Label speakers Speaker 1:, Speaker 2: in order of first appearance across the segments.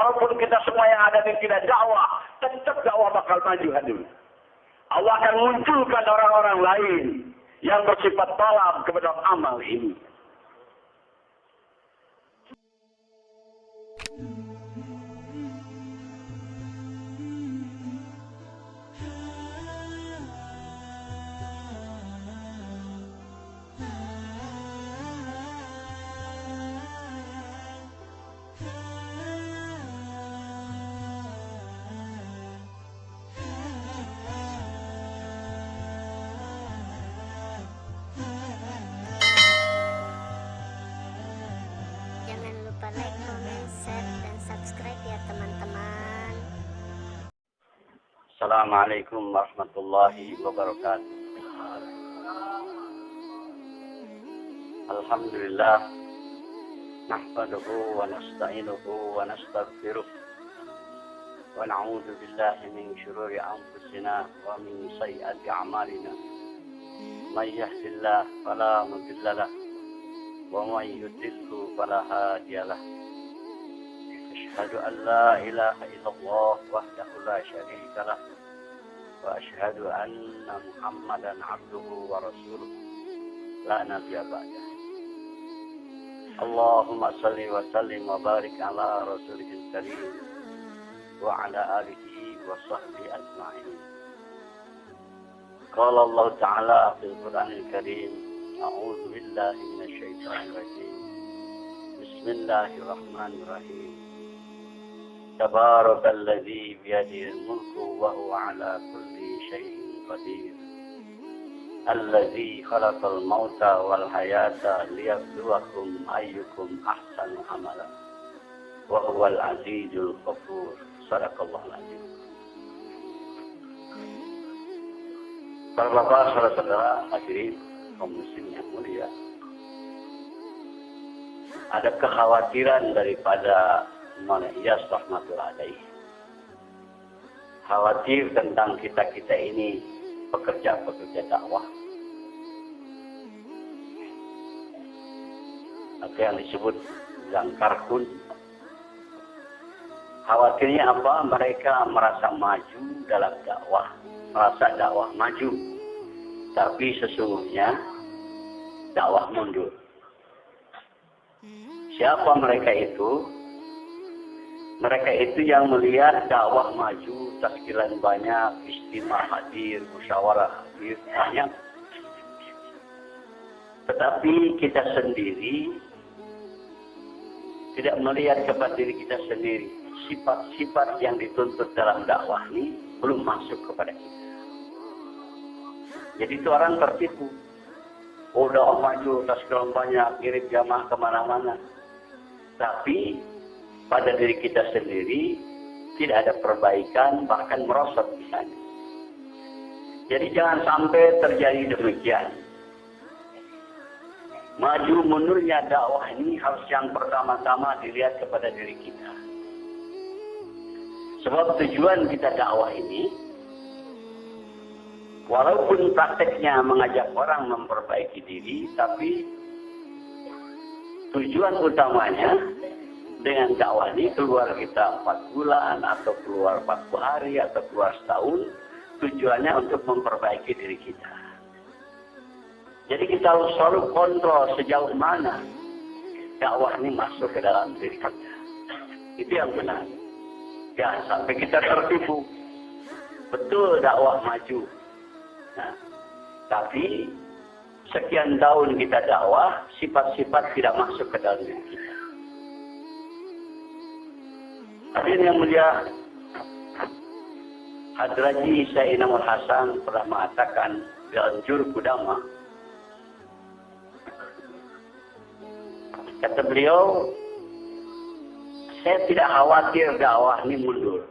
Speaker 1: walaupun kita semua yang ada ini tidak dakwah, tetap dakwah bakal maju hadirin. Allah akan munculkan orang-orang lain yang bersifat talab kepada amal ini.
Speaker 2: Like, comment, share, dan subscribe ya teman-teman.
Speaker 1: Assalamualaikum warahmatullahi wabarakatuh. Alhamdulillah, nahmaduhu wa nasta'inuhu wa nastaghfiruh wa na'udzu billahi min syururi anfusina wa min sayyiati a'malina. May yahdihillahu fala mudilla lahu ومن يضلل فلا هادي له أشهد أن لا إله إلا الله وحده لا شريك له وأشهد أن محمدا عبده ورسوله لا نبي بعده اللهم صل وسلم وبارك على رسوله الكريم وعلى آله وصحبه أجمعين قال الله تعالى في القرآن الكريم أعوذ بالله من الشيطان الرجيم بسم الله الرحمن الرحيم تبارك الذي بيده الملك وهو على كل شيء قدير الذي خلق الموت والحياة ليبلوكم أيكم أحسن عملا وهو العزيز الغفور صدق الله العظيم. Para bapak, saudara-saudara hadirin kaum muslim yang mulia, ada kekhawatiran daripada Malaysia rahmatullah alaih. Khawatir tentang kita-kita ini pekerja-pekerja dakwah. Apa yang disebut zangkarkun. Khawatirnya apa? Mereka merasa maju dalam dakwah, merasa dakwah maju. Tapi sesungguhnya dakwah mundur. Siapa mereka itu? Mereka itu yang melihat dakwah maju, taskilan banyak, istimewa hadir, musyawarah hadir, banyak. Tetapi kita sendiri tidak melihat kepada diri kita sendiri. Sifat-sifat yang dituntut dalam dakwah ini belum masuk kepada kita. Jadi itu orang tertipu. Oh, dakwah maju, taskilan banyak, kirim jamaah kemana-mana. Tapi pada diri kita sendiri tidak ada perbaikan, bahkan merosot misalnya. Jadi jangan sampai terjadi demikian. Maju mundurnya dakwah ini harus yang pertama-tama dilihat kepada diri kita. Sebab tujuan kita dakwah ini, walaupun prakteknya mengajak orang memperbaiki diri, tapi tujuan utamanya dengan dakwah ini keluar kita 4 bulan, atau keluar 40 hari, atau keluar setahun, tujuannya untuk memperbaiki diri kita. Jadi kita harus selalu kontrol sejauh mana dakwah ini masuk ke dalam diri kita. Itu yang benar. Jangan sampai kita tertipu. Betul dakwah maju. Nah, tapi sekian tahun kita dakwah, sifat-sifat tidak masuk ke dalam diri kita. Hadirin yang mulia, Hadraji Syekh Inamul Hasan pernah mengatakan dalam Juru Kudama, kata beliau, saya tidak khawatir dakwah ini mundur.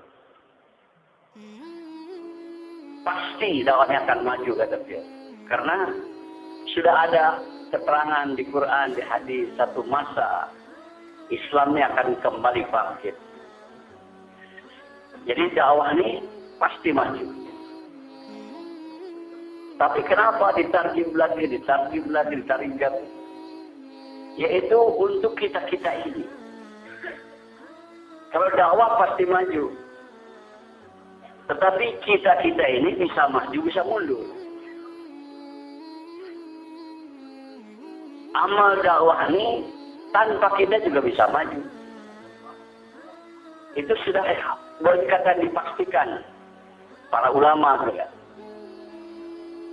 Speaker 1: Pasti dakwahnya akan maju, kata beliau. Karena sudah ada keterangan di Quran, di hadis, satu masa Islamnya akan kembali bangkit. Jadi dakwah ini pasti maju. Tapi kenapa ditarjim lagi, ditarjim? Yaitu untuk kita-kita ini. Kalau dakwah pasti maju. Tetapi kita ini bisa maju, bisa mundur. Amal dakwah ini tanpa kita juga bisa maju. Itu sudah boleh kata dipastikan para ulama juga.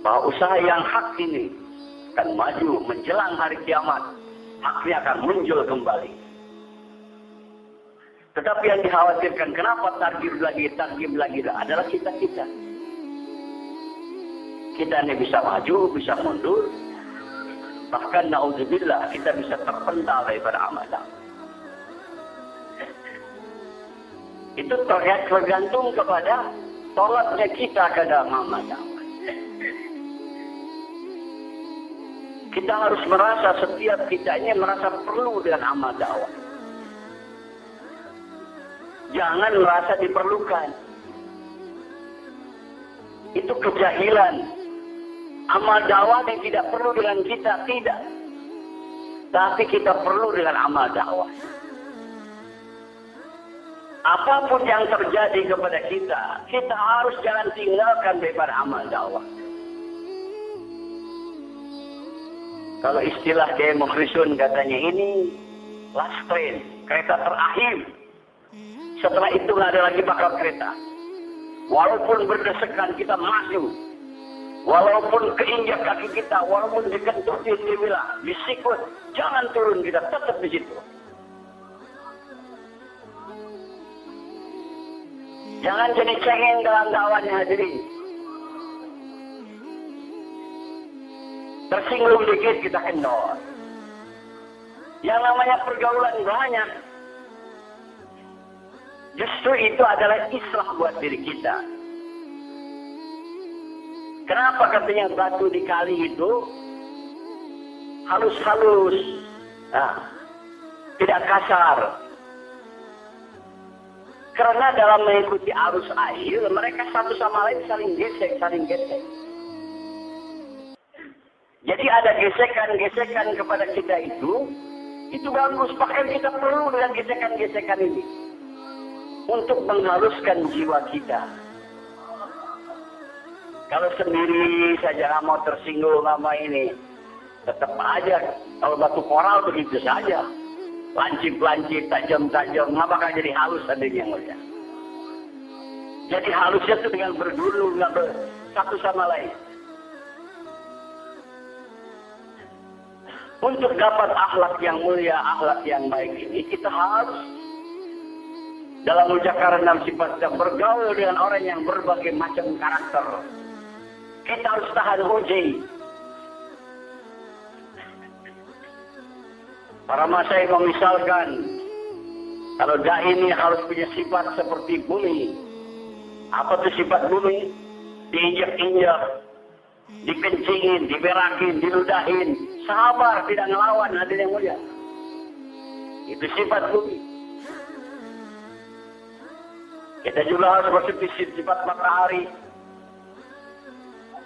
Speaker 1: Bahwa usaha yang hak ini akan maju menjelang hari kiamat. Haknya akan muncul kembali. Tetapi yang dikhawatirkan, kenapa targib lagi adalah kita. Kita ini bisa maju, bisa mundur. Bahkan na'udzubillah kita bisa terpental daripada amal dakwah. Itu tergantung kepada tolaknya kita ke dalam amal dakwah. Kita harus merasa setiap kita ini merasa perlu dengan amal dakwah. Jangan merasa diperlukan. Itu kejahilan. Amal dakwah yang tidak perlu dengan kita, tidak. Tapi kita perlu dengan amal dakwah. Apapun yang terjadi kepada kita harus jangan tinggalkan daripada amal dakwah. Kalau istilah Kiai Mukhlisun katanya ini last train, kereta terakhir. Setelah itu nggak ada lagi bakal kereta. Walaupun berdesakan kita maju. Walaupun keinjak kaki kita, walaupun dikentutin dibilang, disikut, jangan turun, kita tetap di situ. Jangan jadi cengeng dalam dakwahnya hadirin. Tersinggung dikit kita kendor. Yang namanya pergaulan banyak. Justru itu adalah islah buat diri kita. Kenapa katanya batu di kali itu halus-halus, tidak kasar? Karena dalam mengikuti arus air, mereka satu sama lain saling gesek. Jadi ada gesekan-gesekan kepada kita itu bagus. Bahkan kita perlu dengan gesekan-gesekan ini untuk menghaluskan jiwa kita. Kalau sendiri saja nggak mau tersinggung sama ini, tetap aja kalau batu koral begitu saja, lancip-lancip, tajam-tajam, nggak bakal jadi halus adanya mulia. Jadi halusnya itu dengan berdulu, nggak satu sama lain. Untuk dapat akhlak yang mulia, akhlak yang baik ini, kita harus dalam ucapan dan sifatnya bergaul dengan orang yang berbagai macam karakter. Kita harus tahan uji. Para masyayikh memisalkan, kalau dai ini harus punya sifat seperti bumi. Apa itu sifat bumi? Diinjak-injak, dikencingin, diberakin, diludahin, sabar, tidak ngelawan, hadirin yang mulia. Itu sifat bumi. Kita juga harus berselisih sifat matahari.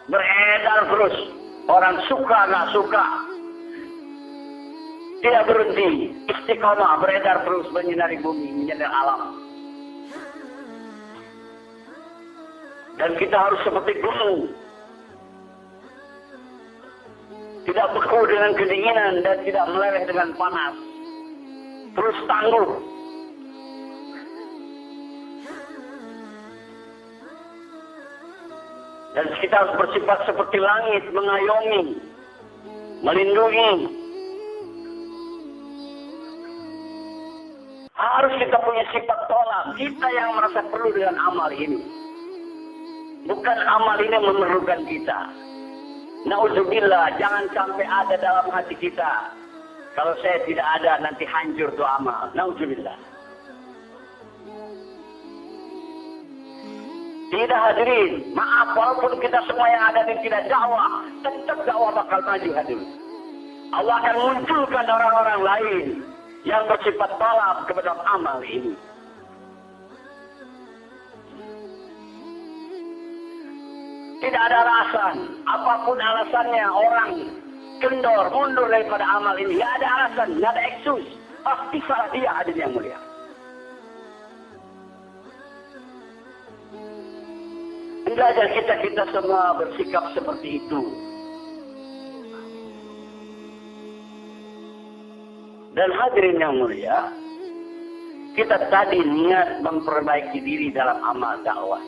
Speaker 1: Beredar terus. Orang suka nggak suka. Tidak berhenti. Istiqomah beredar terus menyinari bumi, menyinari alam. Dan kita harus seperti gunung. Tidak beku dengan kedinginan dan tidak meleleh dengan panas. Terus tangguh. Dan kita harus bersifat seperti langit, mengayomi, melindungi. Harus kita punya sifat tolak. Kita yang merasa perlu dengan amal ini. Bukan amal ini memerlukan kita. Na'udzubillah, jangan sampai ada dalam hati kita. Kalau saya tidak ada, nanti hancur tuh amal. Na'udzubillah. Tidak hadirin, maaf walaupun kita semua yang ada ini tidak dakwah, tetap dakwah bakal maju hadirin. Allah akan munculkan orang-orang lain yang bersifat talab kepada amal ini. Tidak ada alasan, apapun alasannya orang kendor, mundur daripada amal ini. Tidak ada alasan, tidak ada eksus. Pasti salah dia hadirin yang mulia. Hendaknya kita semua bersikap seperti itu. Dan hadirin yang mulia, kita tadi niat memperbaiki diri dalam amal dakwah.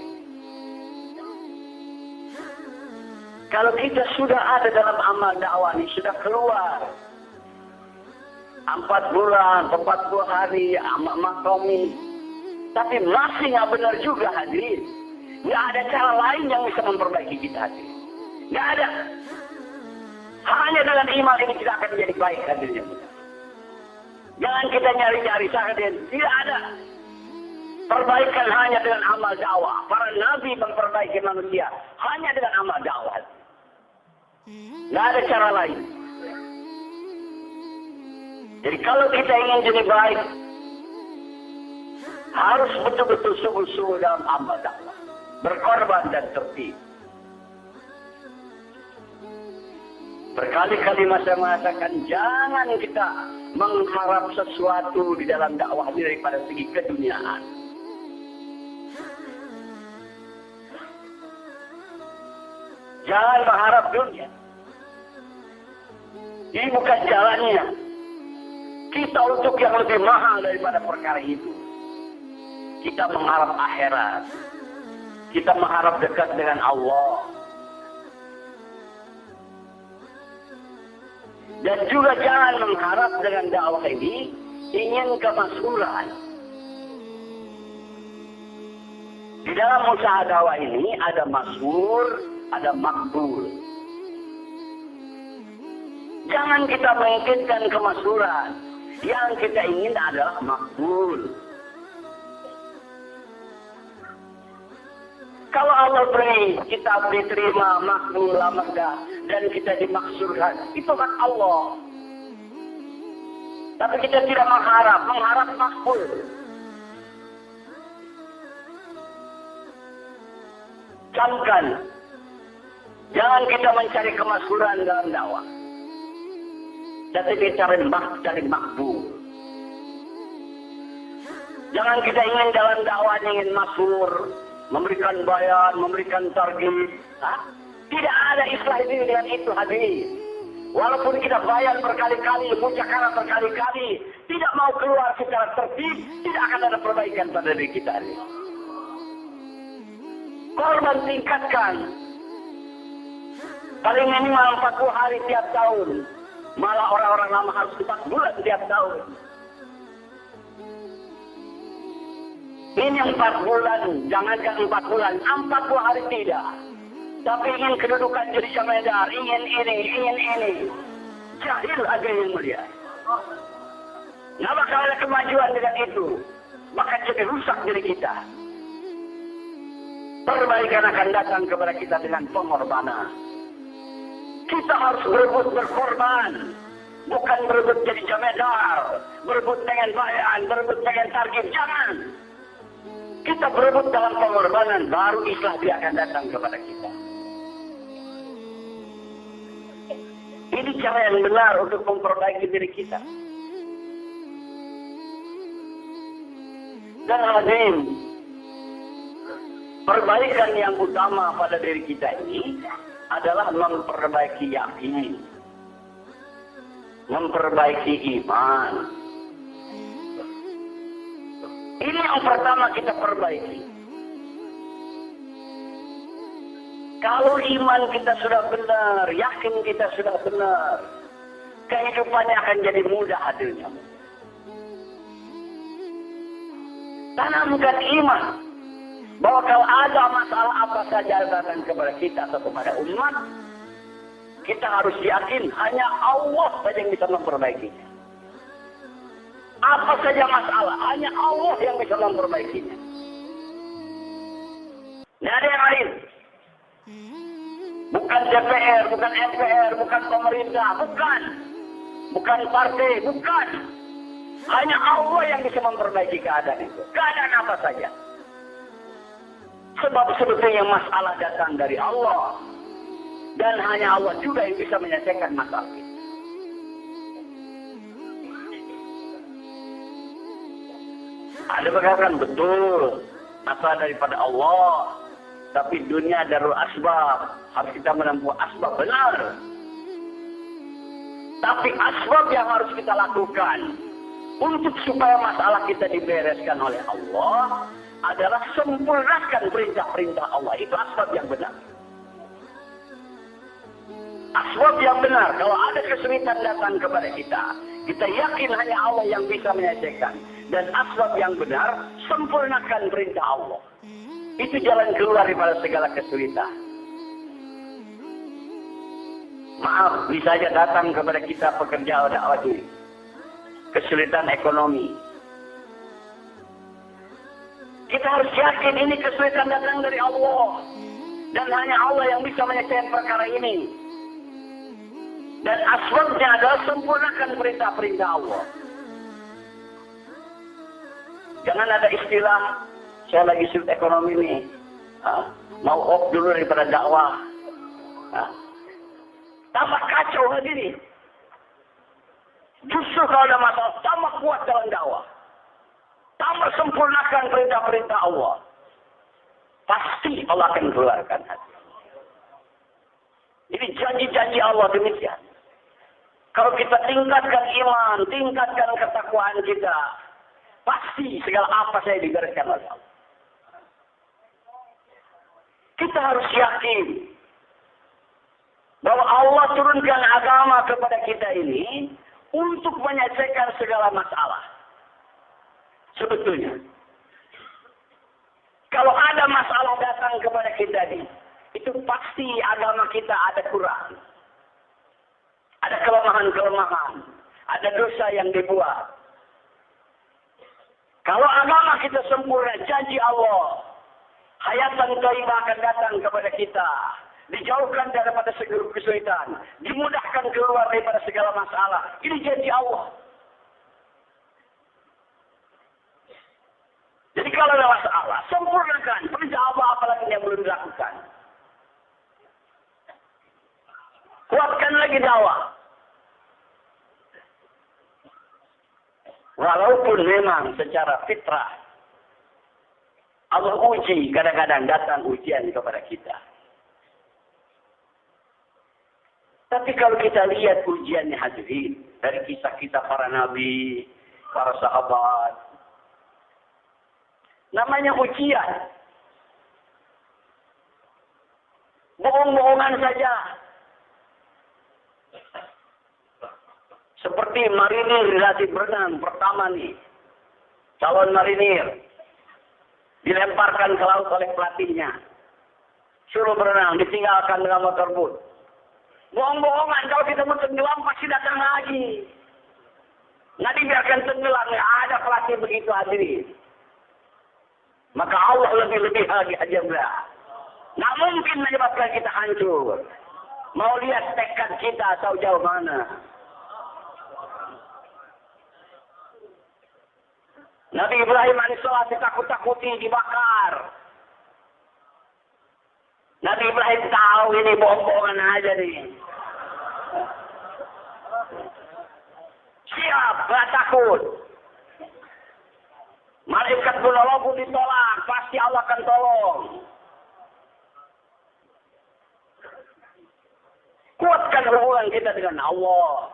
Speaker 1: Kalau kita sudah ada dalam amal dakwah ini, sudah keluar 4 bulan, 40 hari, makomi, tapi masih nggak benar juga hadirin. Nggak ada cara lain yang bisa memperbaiki kita hadirin. Nggak ada. Hanya dengan iman ini kita akan menjadi baik hadirin. Jangan kita nyari-nyari hadirin. Tidak ada. Perbaikan hanya dengan amal dakwah. Para nabi memperbaiki manusia hanya dengan amal dakwah. Nggak ada cara lain. Jadi kalau kita ingin jadi baik, harus betul-betul sungguh-sungguh dalam amal dakwah. Berkorban dan tertib. Berkali-kali saya mengatakan, jangan kita mengharap sesuatu di dalam dakwah daripada segi keduniaan. Jangan mengharap dunia. Ini bukan jalannya. Kita untuk yang lebih mahal daripada perkara itu. Kita mengharap akhirat. Kita mengharap dekat dengan Allah. Dan juga jangan mengharap dengan dakwah ini ingin kemasyhuran. Di dalam usaha dakwah ini ada masyhur, ada makbul. Jangan kita menginginkan kemasyhuran. Yang kita ingin adalah makbul. Kalau Allah beri, kita diterima makbul lamadah dan kita dimaksurkan, itu kan Allah. Tapi kita tidak mengharap makbul. Camkan, jangan kita mencari kemasyhuran dalam dakwah. Tapi kita cari makbul. Jangan kita ingin dalam dakwah ingin masyhur, memberikan bayan, memberikan target. Tidak ada istilah ini dengan itu hadir. Walaupun kita bayan berkali-kali, mucakara berkali-kali, tidak mau keluar secara tertib, tidak akan ada perbaikan pada diri kita. Korban tingkatkan. Paling minimal 40 hari tiap tahun. Malah orang-orang lama harus 4 bulan tiap tahun. Ini 4 bulan, jangankan 4 bulan, 40 hari tidak. Tapi ingin kedudukan jadi jamedar, ingin ini. Jahil aja yang mulia. Nggak bakal ada kemajuan dengan itu. Maka jadi rusak diri kita. Perbaikan akan datang kepada kita dengan pengorbanan. Kita harus berebut berkorban. Bukan berebut jadi jamedar. Berebut dengan bayan, berebut dengan target. Jangan. Kita berebut dalam pengorbanan. Baru islah dia akan datang kepada kita. Ini cara yang benar untuk memperbaiki diri kita. Dan hadirin, perbaikan yang utama pada diri kita ini adalah memperbaiki yakin, memperbaiki iman. Ini yang pertama kita perbaiki. Kalau iman kita sudah benar, yakin kita sudah benar, kehidupannya akan jadi mudah hadirnya. Tanamkan iman bahwa kalau ada masalah apa saja datang kepada kita atau kepada umat, kita harus yakin hanya Allah saja yang bisa memperbaikinya. Apa saja masalah, hanya Allah yang bisa memperbaikinya. Tidak ada yang lain. Bukan DPR, bukan MPR, bukan pemerintah, bukan partai, bukan. Hanya Allah yang bisa memperbaiki keadaan itu. Keadaan apa saja. Sebab sebetulnya masalah datang dari Allah. Dan hanya Allah juga yang bisa menyelesaikan masalah kita. Ada berkatakan betul. Masalah daripada Allah. Tapi dunia darul asbab. Harus kita menempuh asbab, benar. Tapi asbab yang harus kita lakukan untuk supaya masalah kita dibereskan oleh Allah adalah sempurnakan perintah-perintah Allah. Itu asbab yang benar. Asbab yang benar. Kalau ada kesulitan datang kepada kita, kita yakin hanya Allah yang bisa menyelesaikan. Dan asbab yang benar, sempurnakan perintah Allah. Itu jalan keluar daripada segala kesulitan. Maaf, bisa saja datang kepada kita pekerja dakwah ini. Kesulitan ekonomi. Kita harus yakin ini kesulitan datang dari Allah. Dan hanya Allah yang bisa menyelesaikan perkara ini. Dan asbabnya adalah sempurnakan perintah-perintah Allah. Jangan ada istilah, saya lagi sulit ekonomi nih. Mau off dulu daripada dakwah. Tambah kacau lagi nih. Justru kalau ada masalah, tambah kuat dalam dakwah. Tambah sempurnakan perintah-perintah Allah. Pasti Allah akan keluarkan hati. Ini janji-janji Allah demikian. Kalau kita tingkatkan iman, tingkatkan ketakwaan kita, pasti segala apa saya dibereskan oleh Allah. Kita harus yakin bahwa Allah turunkan agama kepada kita ini untuk menyelesaikan segala masalah. Sebetulnya, kalau ada masalah datang kepada kita ini, itu pasti agama kita ada kurang. Ada kelemahan-kelemahan. Ada dosa yang dibuat. Kalau agama kita sempurna, janji Allah, hayatan thayyibah akan datang kepada kita. Dijauhkan daripada segala kesulitan. Dimudahkan keluar daripada segala masalah. Ini janji Allah. Jadi kalau ada masalah, sempurnakan. Perintah Allah apalagi yang belum dilakukan. Kuatkan lagi dakwah. Walaupun memang secara fitrah Allah uji, kadang-kadang datang ujian kepada kita. Tapi kalau kita lihat ujiannya hadirin, dari kisah-kisah para nabi, para sahabat, namanya ujian. Bohong-bohongan saja. Seperti marinir dilatih berenang pertama nih. Calon marinir. Dilemparkan ke laut oleh pelatihnya. Suruh berenang, ditinggalkan dengan motorboat. Bohong-bohongan, kalau kita mau tenggelam pasti datang lagi. Nggak dibiarkan tenggelam, nggak ada pelatih begitu hadirin. Maka Allah lebih-lebih lagi aja enggak. Nggak mungkin menyebabkan kita hancur. Mau lihat tekad kita sejauh mana. Nabi Ibrahim alaihissalam ditakut-takuti, dibakar. Nabi Ibrahim tahu ini bohong-bohongan aja nih. Siap, gak takut. Malaikat penolong pun ditolak, pasti Allah akan tolong. Kuatkan hubungan kita dengan Allah.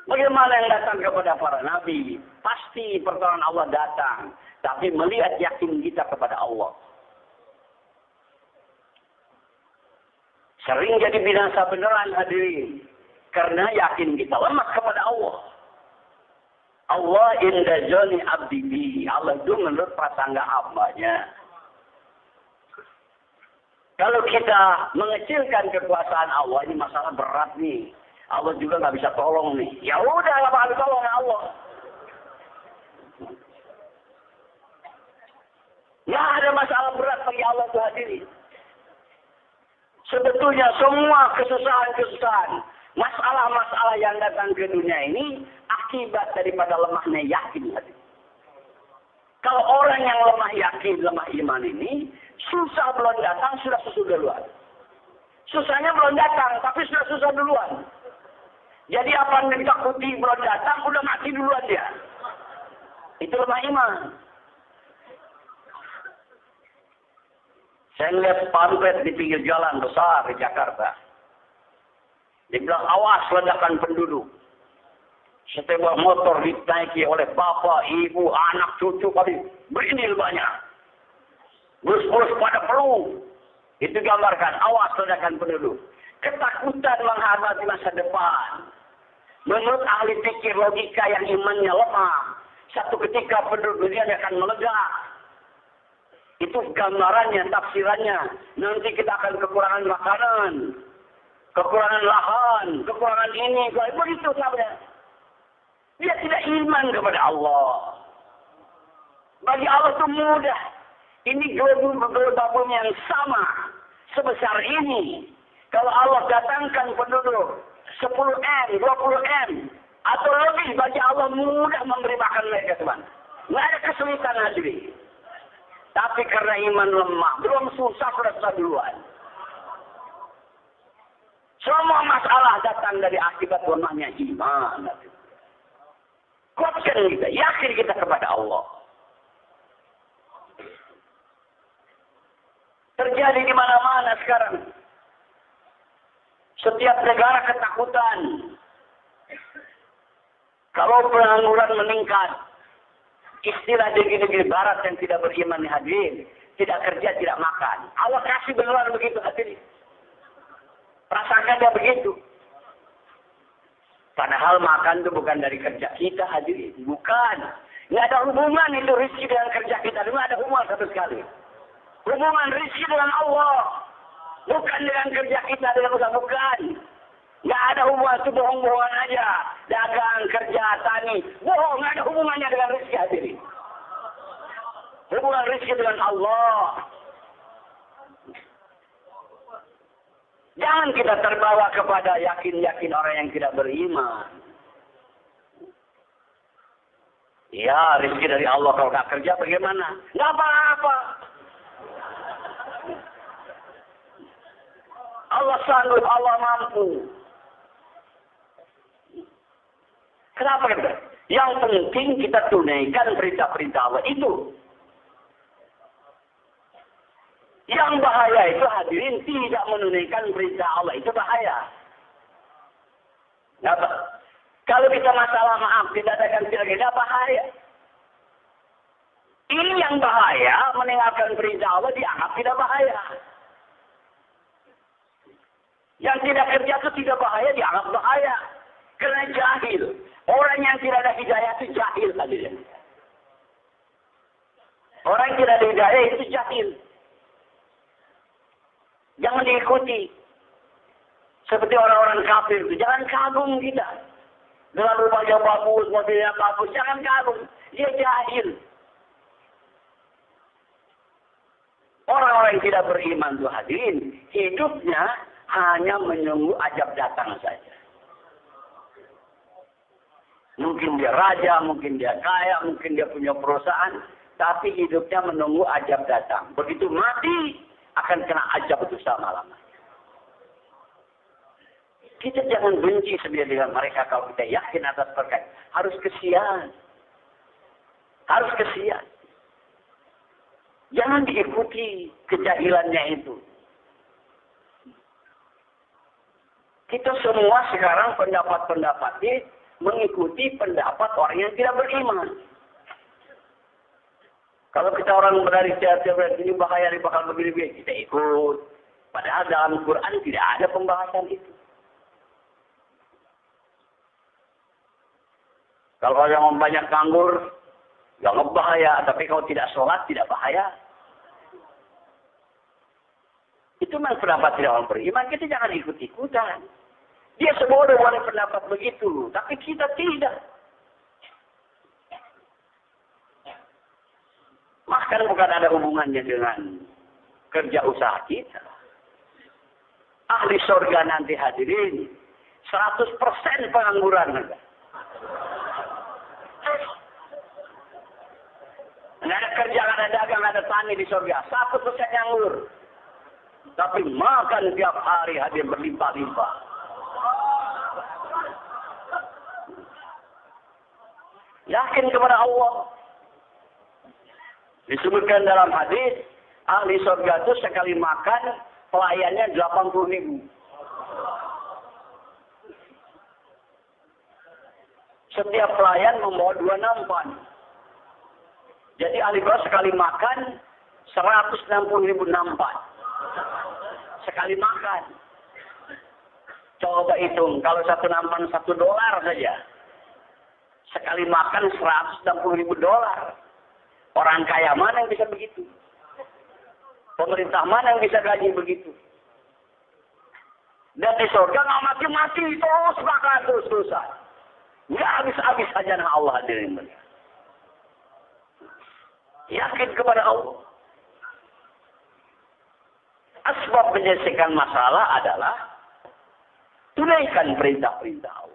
Speaker 1: Bagaimana yang datang kepada para nabi? Pasti pertolongan Allah datang. Tapi melihat yakin kita kepada Allah. Sering jadi binasa beneran hadirin. Karena yakin kita lemah kepada Allah. Allah inda zoni abdi. Allah itu menurut prasangka hambanya. Kalau kita mengecilkan kekuasaan Allah, ini masalah berat nih. Allah juga nggak bisa tolong nih. Ya udah, nggak bakal tolong Allah. Nggak ada masalah berat bagi Allah itu hadirin. Sebetulnya semua kesusahan-kesusahan, masalah-masalah yang datang ke dunia ini akibat daripada lemahnya yakin. Kalau orang yang lemah yakin, lemah iman ini, susah belum datang, sudah susah duluan. Susahnya belum datang, tapi sudah susah duluan. Jadi apa yang ditakuti belum datang, udah mati duluan dia. Itu lemah iman. Saya lihat pamflet di pinggir jalan besar di Jakarta. Dia bilang, awas ledakan penduduk. Setiap motor dinaiki oleh bapak, ibu, anak, cucu, berinil banyak. Bus-bus pada peluh. Itu gambarkan, awas ledakan penduduk. Ketakutan menghadapi masa depan. Menurut ahli pikir logika yang imannya lemah, satu ketika penduduk dunia akan meledak. Itu gambarannya, tafsirannya. Nanti kita akan kekurangan makanan, kekurangan lahan, kekurangan ini, begitu sahaja. Dia tidak iman kepada Allah. Bagi Allah itu mudah. Ini global yang sama, sebesar ini. Kalau Allah datangkan penduduk 10M, 20M, atau lebih, bagi Allah mudah memberi makan mereka, teman. Nggak ada kesulitan hadirin. Tapi karena iman lemah, belum susah duluan. Semua masalah datang dari akibat lemahnya iman. Kuatkan kita, yakin kita kepada Allah. Terjadi di mana-mana sekarang. Setiap negara ketakutan. Kalau pengangguran meningkat, istilah negeri-negeri barat yang tidak beriman hadirin, tidak kerja, tidak makan. Allah kasih beneran begitu hadirin. Rasakan dia begitu. Padahal makan itu bukan dari kerja kita hadirin. Bukan. Nggak ada hubungan itu rezeki dengan kerja kita. Nggak ada hubungan sama sekali. Hubungan rezeki dengan Allah. Bukan dengan kerja kita. Bukan. Nggak ada hubungan. Itu bohong-bohongan aja. Dagang, kerja, tani. Bohong. Nggak ada hubungannya dengan rezeki hadirin. Hubungan rezeki dengan Allah. Jangan kita terbawa kepada yakin-yakin orang yang tidak beriman. Ya, rezeki dari Allah. Kalau nggak kerja bagaimana? Nggak apa-apa. Allah sanggup, Allah mampu. Kenapa kita? Yang penting kita tunaikan perintah-perintah Allah itu. Yang bahaya itu hadirin tidak menunaikan perintah Allah. Itu bahaya. Kenapa? Kalau kita masalah maaf, tidak ada ganti lagi, tidak bahaya. Ini yang bahaya, meninggalkan perintah Allah dianggap tidak bahaya. Yang tidak kerja itu tidak bahaya, dianggap bahaya. Karena jahil. Orang yang tidak ada hidayah itu jahil hadirin. Orang yang tidak ada hidayah itu jahil. Jangan diikuti. Seperti orang-orang kafir itu. Jangan kagum kita. Dengan rumahnya bagus, mobilnya bagus. Jangan kagum. Dia jahil. Orang-orang yang tidak beriman itu hadirin. Hidupnya hanya menunggu ajab datang saja. Mungkin dia raja, mungkin dia kaya, mungkin dia punya perusahaan. Tapi hidupnya menunggu ajab datang. Begitu mati, akan kena ajab itu selama-lamanya. Kita jangan benci sebenarnya dengan mereka kalau kita yakin atas perkara. Harus kesian. Harus kesian. Jangan diikuti kejahilannya itu. Kita semua sekarang pendapat-pendapatnya mengikuti pendapat orang yang tidak beriman. Kalau kita orang berlari tiap-tiap ini bahaya, ini bakal begini-begini, kita ikut. Padahal dalam Quran tidak ada pembahasan itu. Kalau orang banyak nganggur, ya nggak bahaya. Tapi kalau tidak sholat, tidak bahaya. Itu memang pendapat tidak orang beriman. Kita jangan ikut-ikutan. Dia semua boleh pendapat begitu. Tapi kita tidak. Bahkan bukan ada hubungannya dengan kerja usaha kita. Ahli surga nanti hadirin 100% pengangguran. Nggak ada kerja, nggak ada dagang, nggak ada tani di surga. 1% nganggur. Tapi makan tiap hari hadir berlimpah-limpah. Yakin kepada Allah. Disebutkan dalam hadis, Ahli surga itu sekali makan, pelayannya 80.000. Setiap pelayan membawa 2 nampan. Jadi ahli surga sekali makan, 160.000 nampan. Sekali makan. Coba hitung, kalau satu nampan $1 saja. Sekali makan $160.000. Orang kaya mana yang bisa begitu? Pemerintah mana yang bisa gaji begitu? Dan di surga nggak mati-mati, terus bakal terus-terusan. Nggak habis-habis ajaran Allah hadirin mereka. Yakin kepada Allah. Asbab menyelesaikan masalah adalah tunaikan perintah-perintah Allah.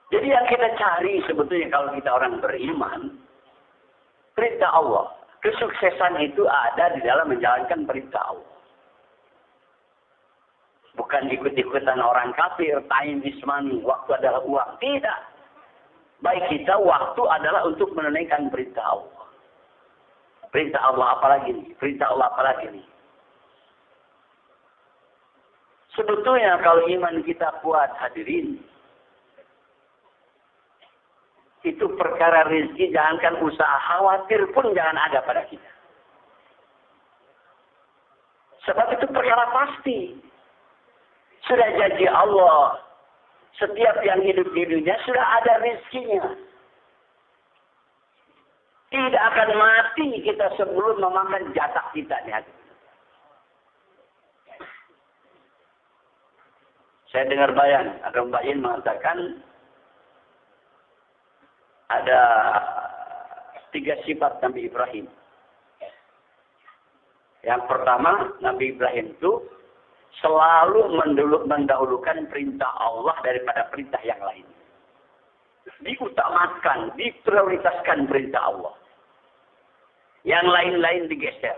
Speaker 1: Jadi yang kita cari sebetulnya kalau kita orang beriman, perintah Allah. Kesuksesan itu ada di dalam menjalankan perintah Allah. Bukan ikut-ikutan orang kafir, time is money, waktu adalah uang. Tidak. Baik kita, waktu adalah untuk menunaikan perintah Allah. Perintah Allah apalagi nih? Perintah Allah apalagi nih? Sebetulnya kalau iman kita kuat hadirin, itu perkara rezeki, jangankan usaha, khawatir pun jangan ada pada kita. Sebab itu perkara pasti. Sudah janji Allah, setiap yang hidup di dunia sudah ada rezekinya. Tidak akan mati kita sebelum memakan jatah kita. Saya dengar bayan, ada Mbak Yin mengatakan, ada 3 sifat Nabi Ibrahim. Yang pertama, Nabi Ibrahim itu selalu mendahulukan perintah Allah daripada perintah yang lain. Diutamakan, diprioritaskan perintah Allah. Yang lain-lain digeser.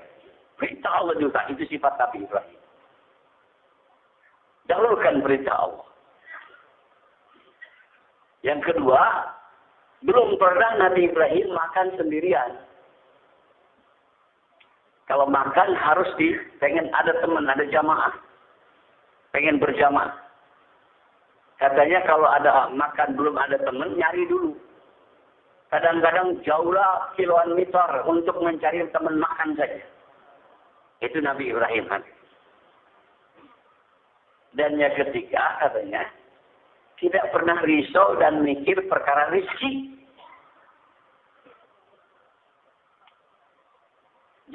Speaker 1: Perintah Allah juga, itu sifat Nabi Ibrahim. Dahulukan perintah Allah. Yang kedua, belum pernah Nabi Ibrahim makan sendirian. Kalau makan harus pengen ada teman, ada jamaah. Pengen berjamaah. Katanya kalau ada makan belum ada teman, nyari dulu. Kadang-kadang jauhlah kiloan meter untuk mencari teman makan saja. Itu Nabi Ibrahim. Dan yang ketiga katanya, tidak pernah risau dan mikir perkara rezeki.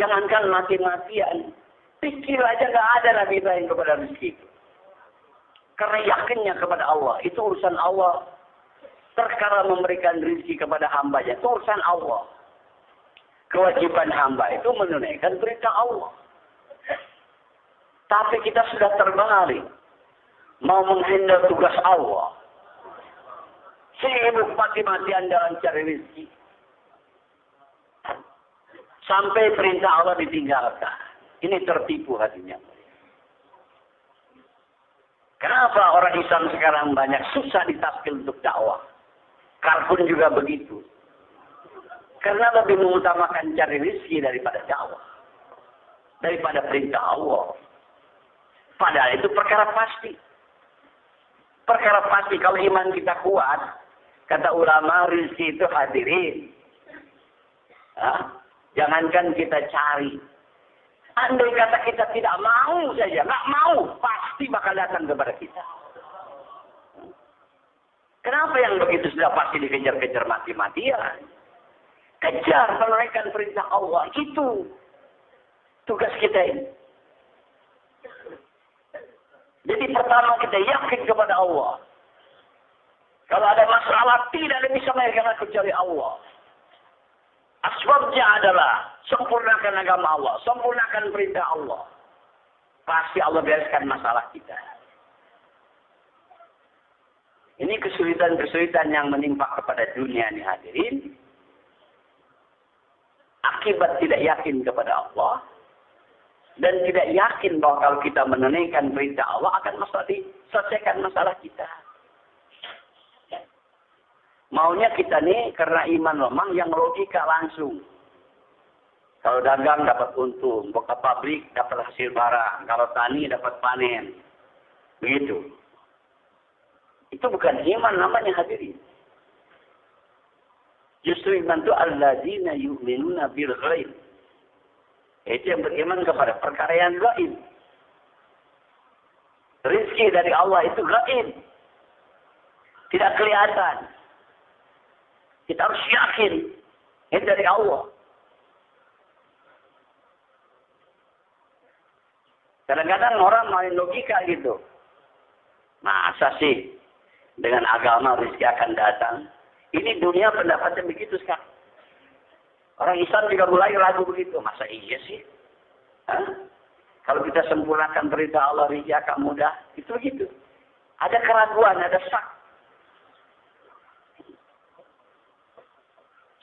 Speaker 1: Jangankan mati-matian, pikir aja nggak ada Nabi Ibrahim kepada rezeki. Karena yakinnya kepada Allah, itu urusan Allah. Perkara memberikan rezeki kepada hambanya, itu urusan Allah. Kewajiban hamba itu menunaikan perintah Allah. Tapi kita sudah terbalik. Mau menghindar tugas Allah. Sibuk mati-matian dalam cari rezeki. Sampai perintah Allah ditinggalkan. Ini tertipu hatinya. Kenapa orang Islam sekarang banyak susah ditaskil untuk dakwah? Karbun juga begitu. Karena lebih mengutamakan cari rezeki daripada dakwah. Daripada perintah Allah. Padahal itu perkara pasti. Perkara pasti kalau iman kita kuat, kata ulama rezeki itu hadirin. Jangankan kita cari. Andai kata kita tidak mau saja, nggak mau, pasti bakal datang kepada kita. Kenapa yang begitu sudah pasti dikejar-kejar mati-matian? Kejar menunaikan perintah Allah, itu tugas kita ini. Jadi pertama kita yakin kepada Allah. Kalau ada masalah tidak ada bisa mengerjakan kecuali Allah. Asbabnya adalah sempurnakan agama Allah, sempurnakan perintah Allah. Pasti Allah bereskan masalah kita. Ini kesulitan-kesulitan yang menimpa kepada dunia ini hadirin. Akibat tidak yakin kepada Allah. Dan tidak yakin bahwa kalau kita menunaikan perintah Allah akan diselesaikan masalah kita. Maunya kita nih karena iman lemah yang logika langsung. Kalau dagang dapat untung, buka pabrik dapat hasil barang, kalau tani dapat panen. Begitu. Itu bukan iman namanya hadirin. Justru iman itu alladzina yu'minuna bil ghaib. Itu yang beriman kepada perkara yang gaib. Rizki dari Allah itu gaib. Tidak kelihatan. Kita harus yakin. Itu dari Allah. Kadang-kadang orang main logika gitu. Masa sih dengan agama rezeki akan datang? Ini dunia pendapatnya begitu sekarang. Orang Islam juga mulai ragu begitu. Masa iya sih? Hah? Kalau kita sempurnakan perintah Allah rezeki akan mudah. Itu begitu. Ada keraguan, ada syak.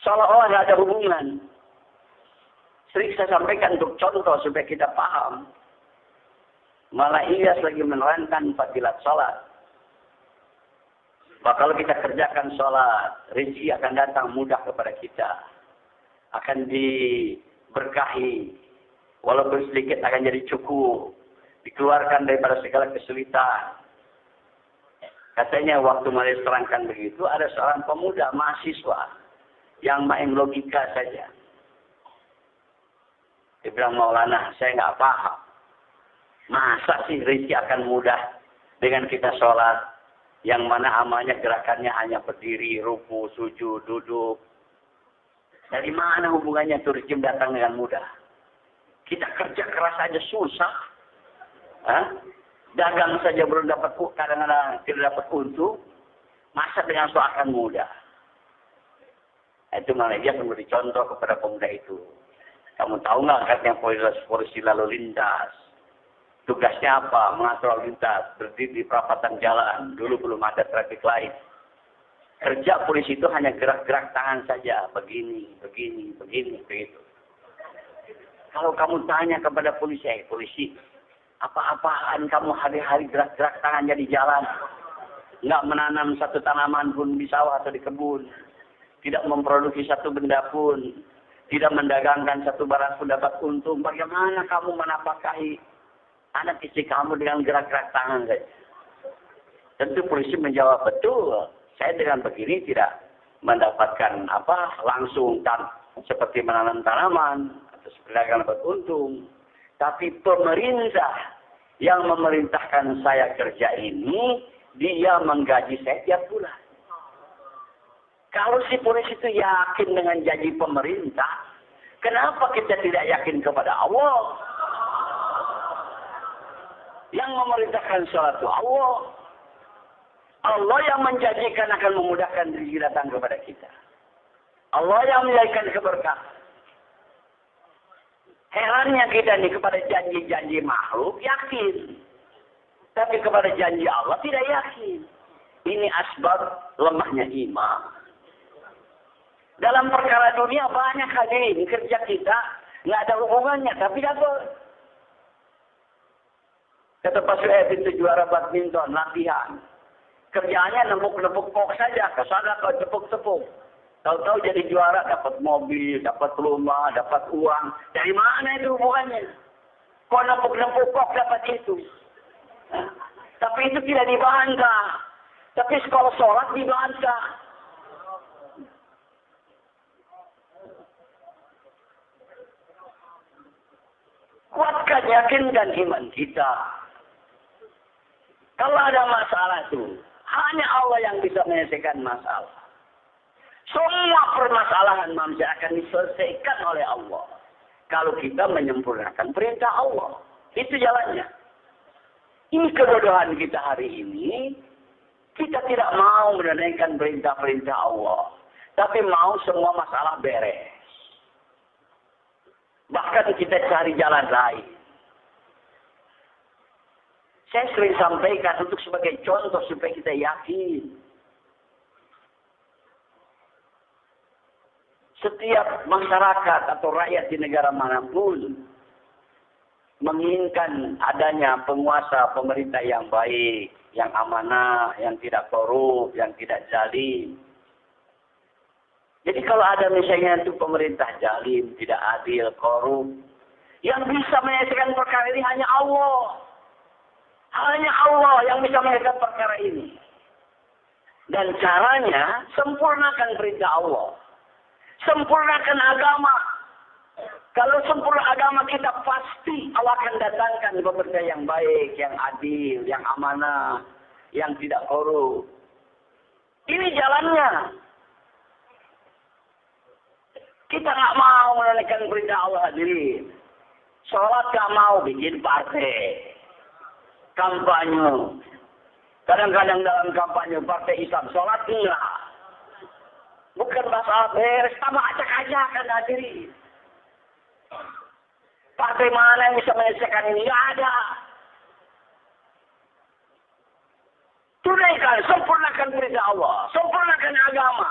Speaker 1: Seolah-olah tidak ada hubungan. Sering saya sampaikan untuk contoh supaya kita paham. Malah Ilyas lagi menerangkan fadilat sholat. Bahwa kalau kita kerjakan sholat, rezeki akan datang mudah kepada kita. Akan diberkahi. Walaupun sedikit akan jadi cukup. Dikeluarkan daripada segala kesulitan. Katanya waktu Malaysia terangkan begitu, ada seorang pemuda mahasiswa yang main logika saja. Dia bilang, Maulana, saya nggak paham. Masa sih rezeki akan mudah dengan kita sholat, yang mana amalnya gerakannya hanya berdiri, ruku, sujud, duduk. Dari mana hubungannya itu rezeki datang dengan mudah? Kita kerja keras saja susah. Hah? Dagang saja belum dapat, kadang-kadang tidak dapat untung. Masa dengan sholat akan mudah? Itu malah dia memberi contoh kepada pemuda itu. Kamu tahu nggak katanya polisi lalu lintas? Tugasnya apa? Mengatur lalu lintas, berdiri di perapatan jalan. Dulu belum ada traffic light. Kerja polisi itu hanya gerak-gerak tangan saja. Begini, begini, begini, begitu. Kalau kamu tanya kepada polisi, polisi, apa-apaan kamu hari-hari gerak-gerak tangannya di jalan? Nggak menanam satu tanaman pun di sawah atau di kebun. Tidak memproduksi satu benda pun. Tidak mendagangkan satu barang pun dapat untung. Bagaimana kamu menapakahi anak istri kamu dengan gerak-gerak tangan saja? Tentu polisi menjawab, betul. Saya dengan begini tidak mendapatkan langsung seperti menanam tanaman atau sepedagang dapat untung. Tapi pemerintah yang memerintahkan saya kerja ini, dia menggaji saya tiap bulan. Kalau si polisi itu yakin dengan janji pemerintah, kenapa kita tidak yakin kepada Allah? Yang memerintahkan sholat itu Allah. Allah yang menjanjikan akan memudahkan rezeki datang kepada kita. Allah yang menjadikan keberkahan. Herannya kita nih kepada janji-janji makhluk yakin. Tapi kepada janji Allah tidak yakin. Ini asbab lemahnya iman. Dalam perkara dunia banyak hadirin. Kerja kita nggak ada hubungannya. Tapi dapat. Kata Pak Suhaib itu juara badminton, latihan. Kerjaannya nempuk-nempuk kok saja. Kesana kau tepuk-tepuk. Tahu-tahu jadi juara, dapat mobil, dapat rumah, dapat uang. Dari mana itu hubungannya? Kok nempuk-nempuk kok dapat itu? Nah, tapi itu tidak dibantah. Tapi sekolah sholat dibantah. Kuatkan, yakinkan iman kita. Kalau ada masalah itu, hanya Allah yang bisa menyelesaikan masalah. Semua permasalahan manusia akan diselesaikan oleh Allah. Kalau kita menyempurnakan perintah Allah. Itu jalannya. Ini kebodohan kita hari ini. Kita tidak mau menunaikan perintah-perintah Allah. Tapi mau semua masalah beres. Bahkan kita cari jalan lain. Saya sering sampaikan untuk sebagai contoh supaya kita yakin. Setiap masyarakat atau rakyat di negara manapun menginginkan adanya penguasa pemerintah yang baik, yang amanah, yang tidak korup, yang tidak zalim. Jadi kalau ada misalnya itu pemerintah zalim, tidak adil, korup, yang bisa menyelesaikan perkara ini hanya Allah. Hanya Allah yang bisa menyelesaikan perkara ini. Dan caranya, sempurnakan perintah Allah. Sempurnakan agama. Kalau sempurna agama kita, pasti Allah akan datangkan pemerintah yang baik, yang adil, yang amanah, yang tidak korup. Ini jalannya. Kita nggak mau menunaikan perintah Allah hadirin. Sholat nggak mau, bikin partai. Kampanye. Kadang-kadang dalam kampanye partai Islam, sholat enggak. Bukan masalah beres, tambah acak-acakan hadirin. Partai mana yang bisa menyelesaikan ini? Nggak ada. Tunaikan, sempurnakan perintah Allah. Sempurnakan agama.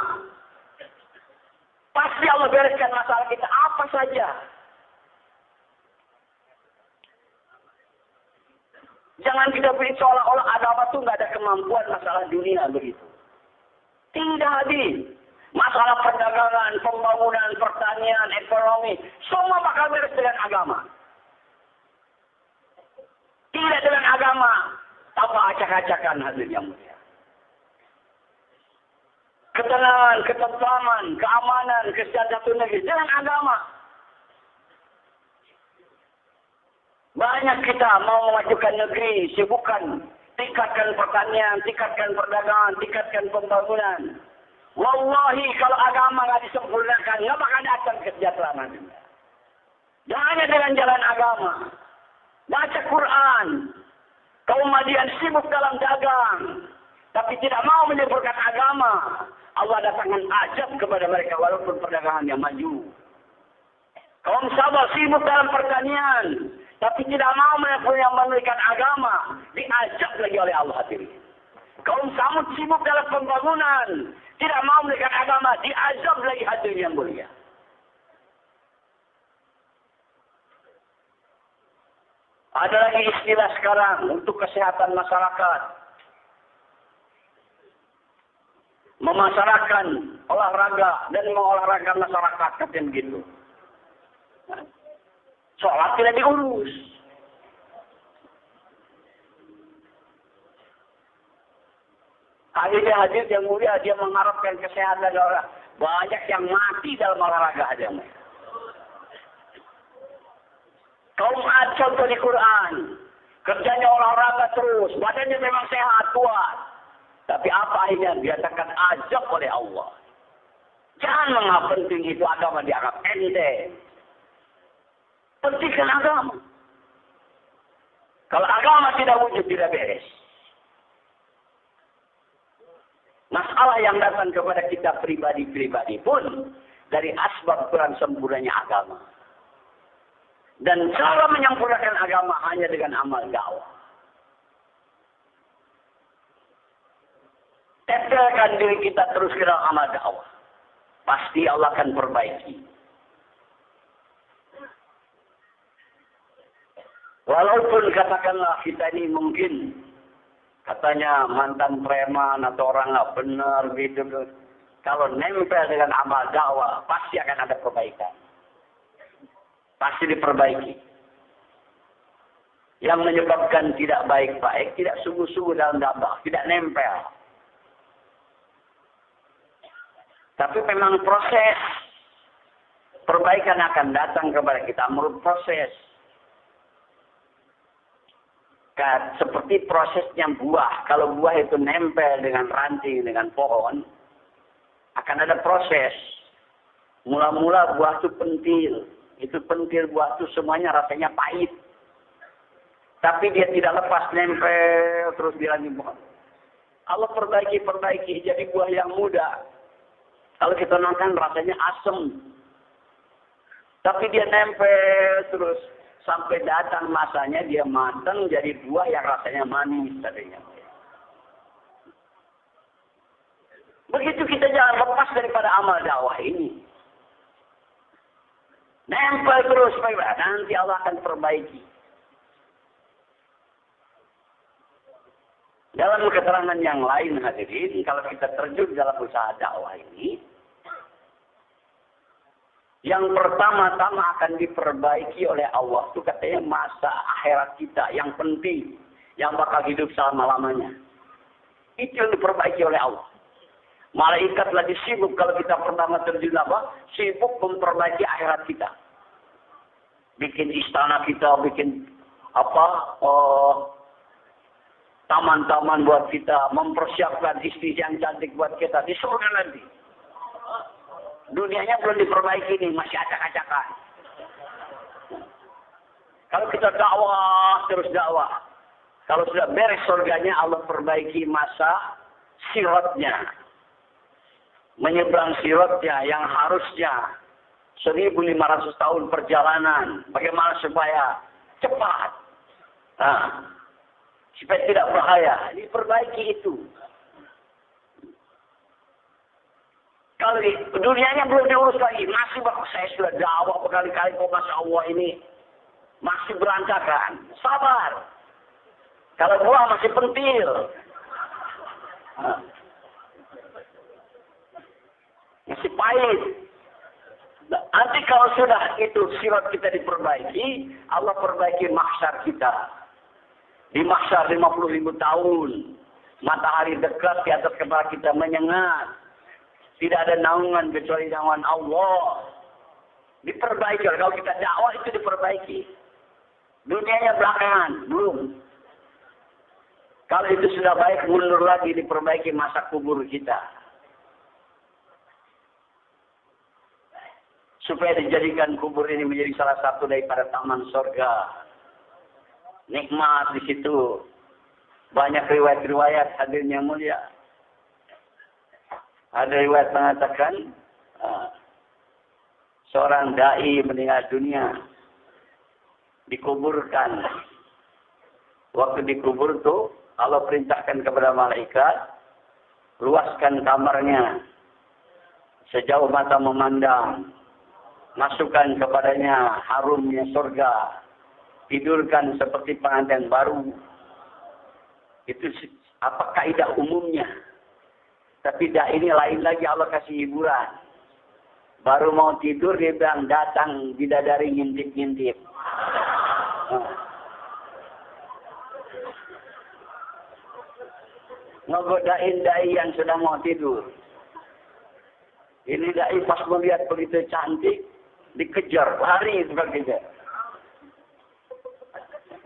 Speaker 1: Pasti Allah bereskan masalah kita apa saja. Jangan kita pilih seolah-olah agama itu nggak ada kemampuan masalah dunia begitu. Tidak hadir. Masalah perdagangan, pembangunan, pertanian, ekonomi, semua bakal beres dengan agama. Tidak dengan agama, tanpa acak-acakan hadir yang mulia. Ketenangan, ketentraman, keamanan, kesejahteraan negeri dengan agama. Banyak kita mau memajukan negeri, sibukkan, tingkatkan pertanian, tingkatkan perdagangan, tingkatkan pembangunan. Wallahi kalau agama nggak disempurnakan, nggak bakal datang kesejahteraan. Hanya dengan jalan agama. Baca Quran. Kaum Madian sibuk dalam dagang, tapi tidak mau menyempurnakan agama. Allah datangkan azab kepada mereka walaupun perdagangannya maju. Kaum Sabar sibuk dalam pertanian, tapi tidak mau menunaikan agama, diazab lagi oleh Allah hadirin. Kaum Samud sibuk dalam pembangunan, tidak mau menunaikan agama, diazab lagi hadirin yang mulia. Ada lagi istilah sekarang untuk kesehatan masyarakat. Memasyarakatkan olahraga dan mengolahragakan masyarakat, katanya begitu. Sholat tidak diurus. Akhirnya hadir yang mulia, dia mengharapkan kesehatan orang. Banyak yang mati dalam olahraga aja. Kaum Ad contoh di Quran. Kerjanya olahraga terus. Badannya memang sehat, kuat. Tapi apa akhirnya diatakan azab oleh Allah. Jangan mengapa penting itu agama dianggap ente. Pentingkan agama. Kalau agama tidak wujud, tidak beres. Masalah yang datang kepada kita pribadi-pribadi pun dari asbab kurang sempurnanya agama. Dan cara menyempurnakan agama hanya dengan amal dakwah. Tempelkan diri kita terus ke dalam amal dakwah. Pasti Allah akan perbaiki. Walaupun katakanlah kita ini mungkin katanya mantan preman atau orang nggak benar gitu. Kalau nempel dengan amal dakwah, pasti akan ada perbaikan. Pasti diperbaiki. Yang menyebabkan tidak baik-baik, tidak sungguh-sungguh dalam dakwah, tidak nempel. Tapi memang proses perbaikan akan datang kepada kita menurut proses. Seperti prosesnya buah. Kalau buah itu nempel dengan ranting, dengan pohon, akan ada proses. Mula-mula buah itu pentil. Itu pentil buah itu semuanya rasanya pahit. Tapi dia tidak lepas nempel terus di ranting pohon. Allah perbaiki jadi buah yang muda. Kalau kita makan rasanya asam. Tapi dia nempel terus. Sampai datang masanya dia matang jadi buah yang rasanya manis tadinya. Begitu kita jangan lepas daripada amal dakwah ini. Nempel terus, nanti Allah akan perbaiki. Dalam keterangan yang lain hadirin, kalau kita terjun dalam usaha dakwah ini, Yang pertama-tama akan diperbaiki oleh Allah. Itu katanya masa akhirat kita yang penting. Yang bakal hidup selama-lamanya. Itu yang diperbaiki oleh Allah. Malaikat lagi sibuk kalau kita pertama terjun apa? Sibuk memperbaiki akhirat kita. Bikin istana kita, bikin apa? Taman-taman buat kita. Mempersiapkan istri yang cantik buat kita. Di surga nanti. Dunianya belum diperbaiki nih, masih acak-acakan. Kalau kita dakwah, terus dakwah. Kalau sudah beres surganya, Allah perbaiki masa siratnya. Menyeberang siratnya yang harusnya 1.500 tahun perjalanan. Bagaimana supaya cepat. Nah, supaya tidak bahaya. Diperbaiki itu. Kalau dunianya belum diurus lagi, masih saya sudah dakwah berkali-kali kok Masya Allah ini masih berantakan. Sabar. Kalau buah masih pentil. Masih pahit. Nanti kalau sudah itu sirat kita diperbaiki, Allah perbaiki mahsyar kita. Di mahsyar 50.000 tahun. Matahari dekat di atas kepala kita menyengat. Tidak ada naungan kecuali naungan Allah. Diperbaiki. Kalau kita dakwah itu diperbaiki. Dunianya belakangan. Belum. Kalau itu sudah baik, mundur lagi diperbaiki masa kubur kita. Supaya dijadikan kubur ini menjadi salah satu daripada taman surga. Nikmat di situ. Banyak riwayat-riwayat hadirin yang mulia. Ada riwayat mengatakan seorang dai meninggal dunia, dikuburkan. Waktu dikubur itu Allah perintahkan kepada malaikat, luaskan kamarnya sejauh mata memandang, masukkan kepadanya harumnya surga, tidurkan seperti pengantin baru. Itu apa kaidah umumnya. Tapi dah ini lain lagi, Allah kasih hiburan. Baru mau tidur dia bilang datang bidadari ngintip-ngintip. Ngegodain dai yang sedang mau tidur. Ini dai pas melihat begitu cantik, dikejar, lari itu kejar.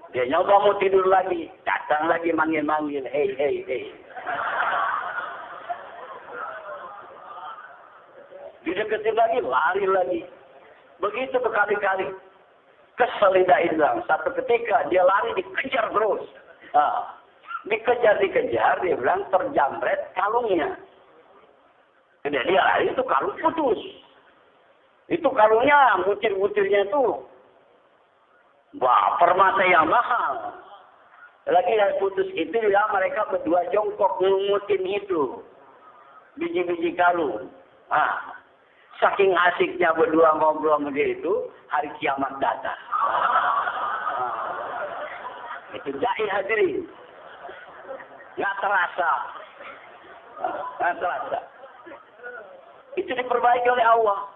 Speaker 1: Dia nyoba mau tidur lagi, datang lagi manggil-manggil, hey. Dideketin lagi, lari lagi. Begitu berkali-kali. Kesel dai bilang. Satu ketika dia lari dikejar terus. Dikejar, dia bilang terjamret kalungnya. Jadi dia lari itu kalung putus. Itu kalungnya, butir-butirnya itu. Wah, permata yang mahal. Lagi yang putus itu ya mereka berdua jongkok ngumutin itu. Biji-biji kalung. Saking asiknya berdua ngobrol sama dia itu, hari kiamat datang. Itu dai hadirin. Nggak terasa. Itu diperbaiki oleh Allah.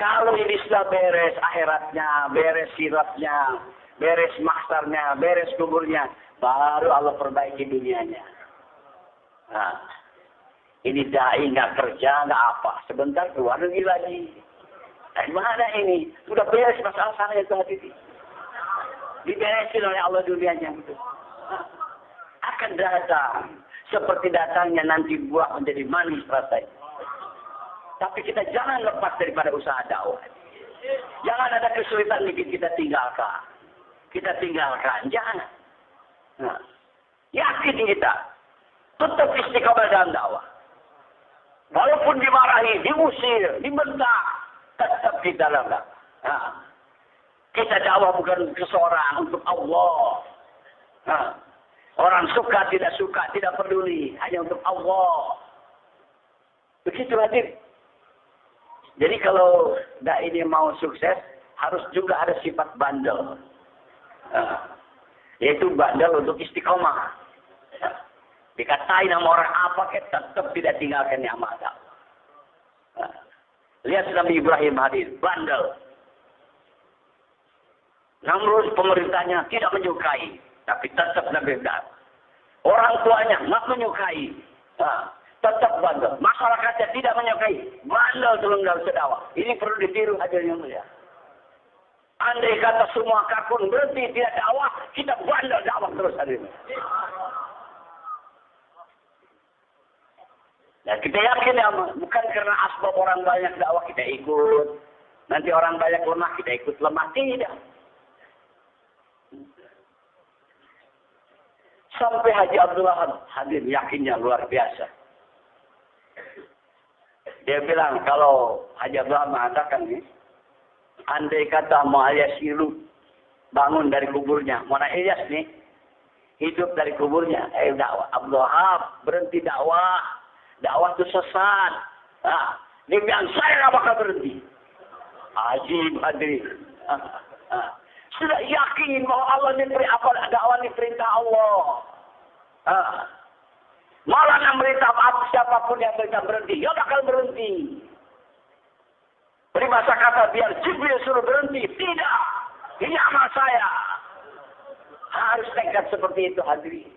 Speaker 1: Kalau ini sudah beres akhiratnya, beres siratnya, beres mahsyarnya, beres kuburnya, baru Allah perbaiki dunianya. Ini dai nggak kerja, nggak apa. Sebentar keluar negeri lagi. Mana ini? Sudah beres masalah sana itu hati. Diberesin oleh Allah dunianya. Gitu. Akan datang. Seperti datangnya nanti buah menjadi manis rasanya. Tapi kita jangan lepas daripada usaha dakwah. Jangan ada kesulitan bikin kita tinggalkan. Jangan. Yakin kita. Tetap istiqomah dalam dakwah. Walaupun dimarahi, diusir, dibentak, tetap kita dalam dakwah. Kita dakwah bukan ke seorang, untuk Allah. Orang suka, tidak peduli. Hanya untuk Allah. Begitu hadir. Jadi kalau dai ini mau sukses, harus juga ada sifat bandel. Yaitu bandel untuk istiqomah. Dikatain sama orang apa, tetap tidak tinggalkan yang ada. Lihat Nabi Ibrahim hadir, bandel. Namrud pemerintahnya tidak menyukai, tapi tetap Nabi Ibrahim. Orang tuanya nggak menyukai, tetap bandel. Masyarakatnya tidak menyukai, bandel turun dalam dakwah. Ini perlu ditiru hadirnya mulia. Andai kata semua kakun berhenti tidak dakwah, kita bandel dakwah terus hadirnya. Nah, kita yakin ya, bukan karena asbab orang banyak dakwah kita ikut. Nanti orang banyak lemah, kita ikut lemah. Tidak. Sampai Haji Abdullah hadir, yakinnya luar biasa. Dia bilang, kalau Haji Abdullah mengatakan nih, andai kata mau Ilyas hidup, bangun dari kuburnya. Mana Ilyas nih, hidup dari kuburnya. Dakwah. Abdullah berhenti dakwah. Dakwah itu sesat. Dia bilang, saya nggak bakal berhenti. Ajib hadirin. Sudah yakin bahwa Allah ini dakwah ini perintah Allah. Malah yang merintah siapapun yang merintah berhenti, ya bakal berhenti. Beri masa kata biar Jibril suruh berhenti, tidak. Ini amal saya. Harus nekat seperti itu hadirin.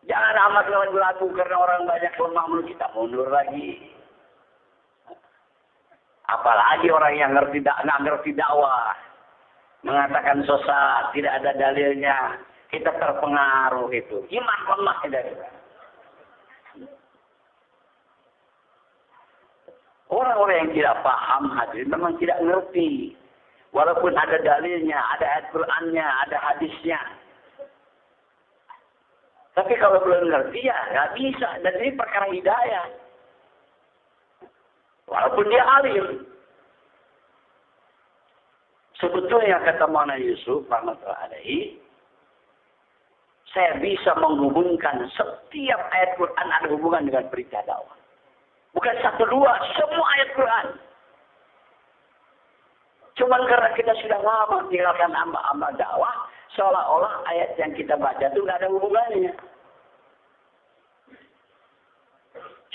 Speaker 1: Jangan amat ragu-ragu karena orang banyak lemah menurut kita mundur lagi. Apalagi orang yang nggak ngerti dakwah. Mengatakan sesat, tidak ada dalilnya. Kita terpengaruh itu. Iman lemah dari orang-orang yang tidak paham hadirin memang tidak ngerti. Walaupun ada dalilnya, ada ayat Qur'annya, ada hadisnya. Tapi kalau belum ngerti ya nggak bisa. Dan ini perkara hidayah. Walaupun dia alim. Sebetulnya kata Maulana Yusuf rahmatullahi alaihi, saya bisa menghubungkan setiap ayat Quran ada hubungan dengan berita dakwah. Bukan satu dua, semua ayat Quran. Cuman karena kita sudah lama tinggalkan amal dakwah, seolah-olah ayat yang kita baca itu nggak ada hubungannya.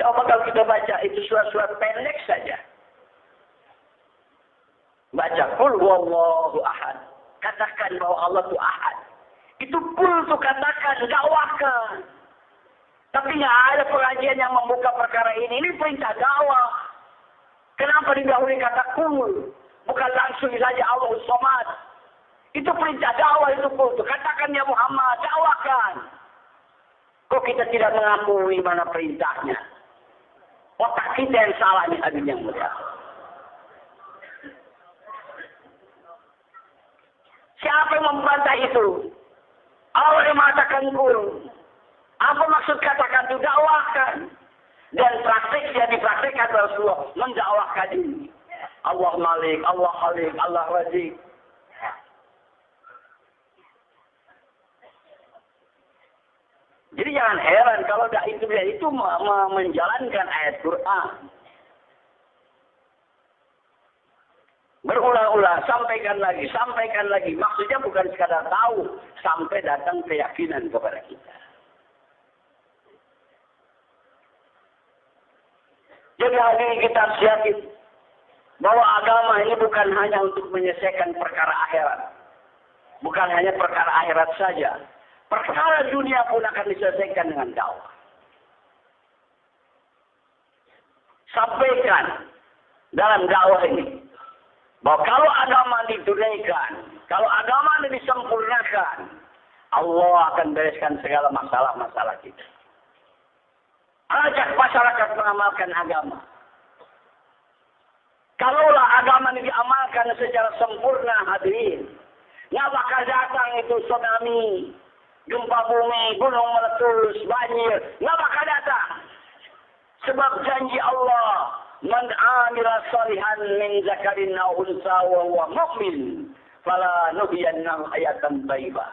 Speaker 1: Coba kalau kita baca itu surat-surat pendek saja. Baca qul huwallahu ahad. Katakan bahwa Allah itu ahad. Itu qul itu katakan, dakwahkan. Tapi nggak ada pengajian yang membuka perkara ini. Ini perintah dakwah. Kenapa didahului kata qul? Bukan langsung saja Allahus Samad. Itu perintah dakwah itu qul. Katakan ya Muhammad, dakwahkan. Kok kita tidak mengakui mana perintahnya? Otak kita yang salah nih hadirin yang mulia. Siapa yang membantah itu? Allah yang mengatakan qul. Apa maksud katakan itu? Dakwahkan. Dan praktiknya dipraktikkan Rasulullah mendakwahkan ini. Allah Malik, Allah Khalik, Allah Razik. Jadi jangan heran kalau dia itu menjalankan ayat Quran. Berulang-ulang, sampaikan lagi. Maksudnya bukan sekadar tahu, sampai datang keyakinan kepada kita. Jadi hari ini kita harus yakin bahwa agama ini bukan hanya untuk menyelesaikan perkara akhirat. Bukan hanya perkara akhirat saja. Perkara dunia pun akan diselesaikan dengan dakwah. Sampaikan dalam dakwah ini bahwa kalau agama ditunaikan, kalau agama ini disempurnakan, Allah akan bereskan segala masalah-masalah kita. Ajak masyarakat mengamalkan agama. Kalaulah agama ini diamalkan secara sempurna hadirin, nggak bakal datang itu tsunami, gempa bumi, gunung meletus, banjir, nggak bakal datang. Sebab janji Allah, man amila salihan min zakarin aw unsa wa huwa mu'min, fala nuhyiyannahu hayatan thayyibah.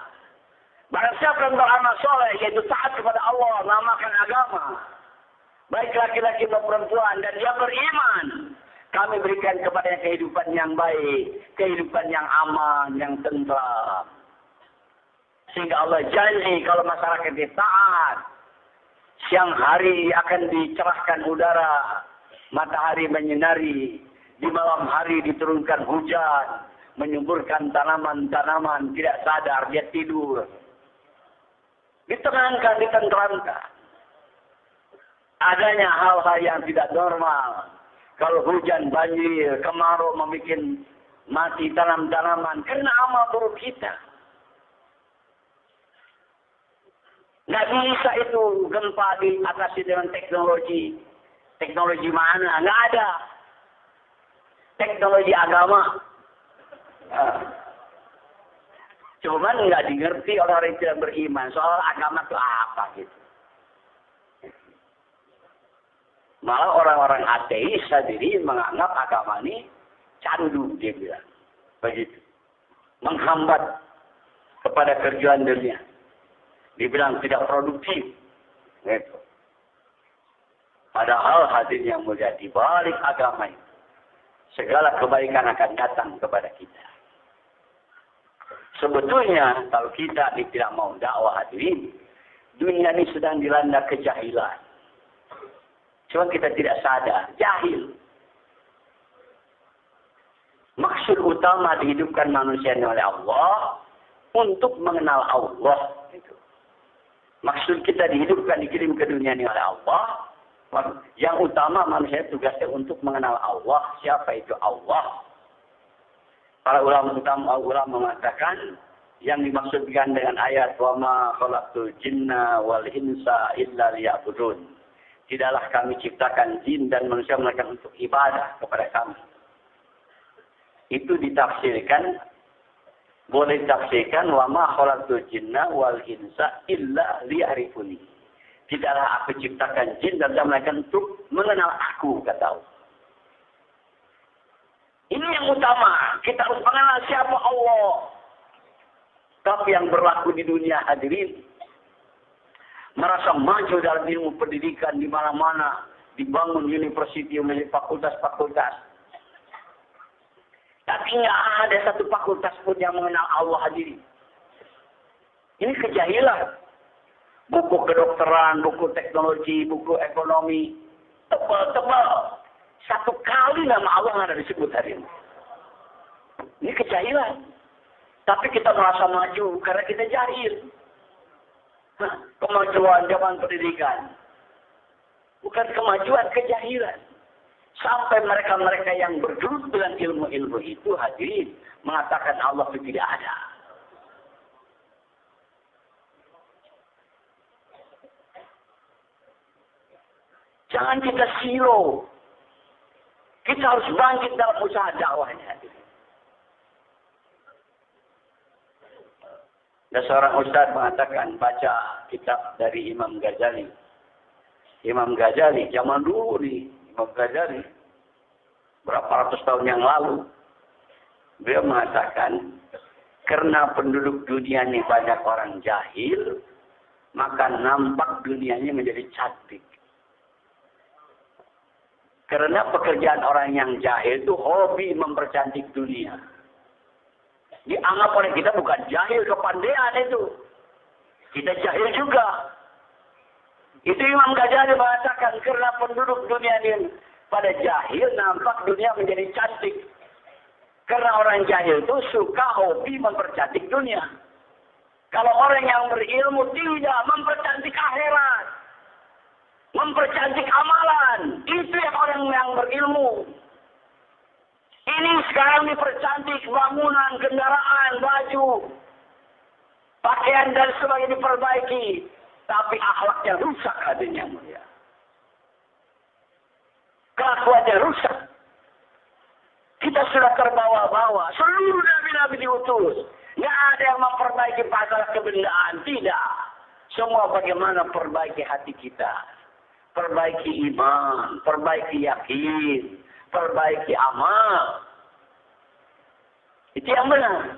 Speaker 1: Barang siapa yang beramal soleh, yaitu taat kepada Allah, mengamalkan agama, baik laki-laki maupun perempuan, dan dia beriman, kami berikan kepadanya kehidupan yang baik, kehidupan yang aman, yang tentram. Sehingga Allah janji kalau masyarakat taat, siang hari akan dicerahkan udara, Matahari menyinari, di malam hari diturunkan hujan, menyuburkan tanaman-tanaman, tidak sadar dia tidur. Ditenangkan, ditenteramkan. Adanya hal-hal yang tidak normal. Kalau hujan, banjir, kemarau membuat mati tanam-tanaman karena amal buruk kita. Nggak bisa itu gempa diatasi dengan teknologi. Teknologi mana? Nggak ada. Teknologi agama. Cuman nggak dimengerti oleh orang yang tidak beriman. Soal agama itu apa gitu. Malah orang-orang ateis sendiri menganggap agama ini candu, dia bilang. Begitu. Menghambat kepada kerjaan dunia. Dibilang tidak produktif. Gitu. Padahal hadir yang mulia di balik agama ini, segala kebaikan akan datang kepada kita. Sebetulnya kalau kita tidak mau dakwah hadirin, dunia ini sedang dilanda kejahilan. Cuma kita tidak sadar, jahil. Maksud utama dihidupkan manusia ini oleh Allah untuk mengenal Allah. Maksud kita dihidupkan, dikirim ke dunia ini oleh Allah. Yang utama manusia tugasnya untuk mengenal Allah. Siapa itu Allah? Para ulama mengatakan yang dimaksudkan dengan ayat wa ma khalaqtul jinna wal insa illa liya'budun. Tidaklah kami ciptakan jin dan manusia melainkan untuk ibadah kepada kami. Itu ditafsirkan, boleh ditafsirkan wa ma khalaqtul jinna wal insa illa liya'rifuni. Tidaklah aku ciptakan jin dan melainkan untuk mengenal aku, kata Allah. Ini yang utama. Kita harus mengenal siapa Allah. Tapi yang berlaku di dunia hadirin, merasa maju dalam ilmu pendidikan di mana-mana, dibangun university, fakultas-fakultas. Tapi nggak ada satu fakultas pun yang mengenal Allah hadirin. Ini kejahilan. Buku kedokteran, buku teknologi, buku ekonomi, tebal-tebal. Satu kali nama Allah nggak ada disebut hari ini. Ini kejahilan. Tapi kita merasa maju karena kita jahil. Kemajuan zaman pendidikan. Bukan kemajuan, kejahilan. Sampai mereka-mereka yang bergelut dengan ilmu-ilmu itu hadirin mengatakan Allah itu tidak ada. Jangan kita silo. Kita harus bangkit dalam usaha dakwahnya. Dan seorang ustaz mengatakan, baca kitab dari Imam Ghazali. Imam Ghazali, zaman dulu nih, Imam Ghazali, berapa ratus tahun yang lalu, beliau mengatakan, karena penduduk dunia ini banyak orang jahil, maka nampak dunianya menjadi cantik. Karena pekerjaan orang yang jahil itu hobi mempercantik dunia. Dianggap oleh kita bukan jahil, kepandaian itu. Kita jahil juga. Itu Imam Ghazali mengatakan karena penduduk dunia ini pada jahil nampak dunia menjadi cantik. Karena orang jahil itu suka hobi mempercantik dunia. Kalau orang yang berilmu tidak mempercantik akhirat. Mempercantik amalan. Itu yang orang yang berilmu. Ini sekarang dipercantik bangunan, kendaraan, baju, pakaian dan sebagainya diperbaiki. Tapi akhlaknya rusak adanya mulia. Kelakuannya rusak. Kita sudah terbawa-bawa. Seluruh nabi-nabi diutus. Nggak ada yang memperbaiki masalah kebendaan. Tidak. Semua bagaimana perbaiki hati kita. Perbaiki iman, perbaiki yakin, perbaiki amal. Itu yang benar.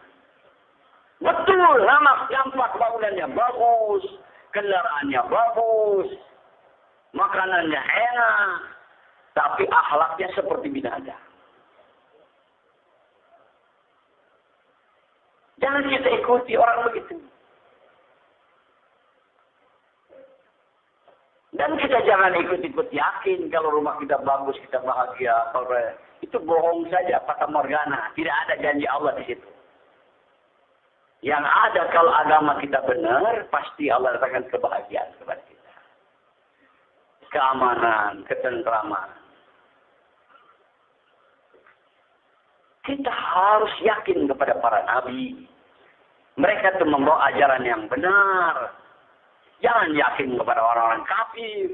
Speaker 1: Betul, nampak bangunannya bagus, kendaraannya bagus, makanannya enak, tapi akhlaknya seperti binatang. Jangan kita ikuti orang begitu. Dan kita jangan ikut-ikut yakin kalau rumah kita bagus, kita bahagia. Itu bohong saja, fata morgana. Tidak ada janji Allah di situ. Yang ada kalau agama kita benar, pasti Allah datangkan kebahagiaan kepada kita. Keamanan, ketentraman. Kita harus yakin kepada para nabi. Mereka itu membawa ajaran yang benar. Jangan yakin kepada orang-orang kafir.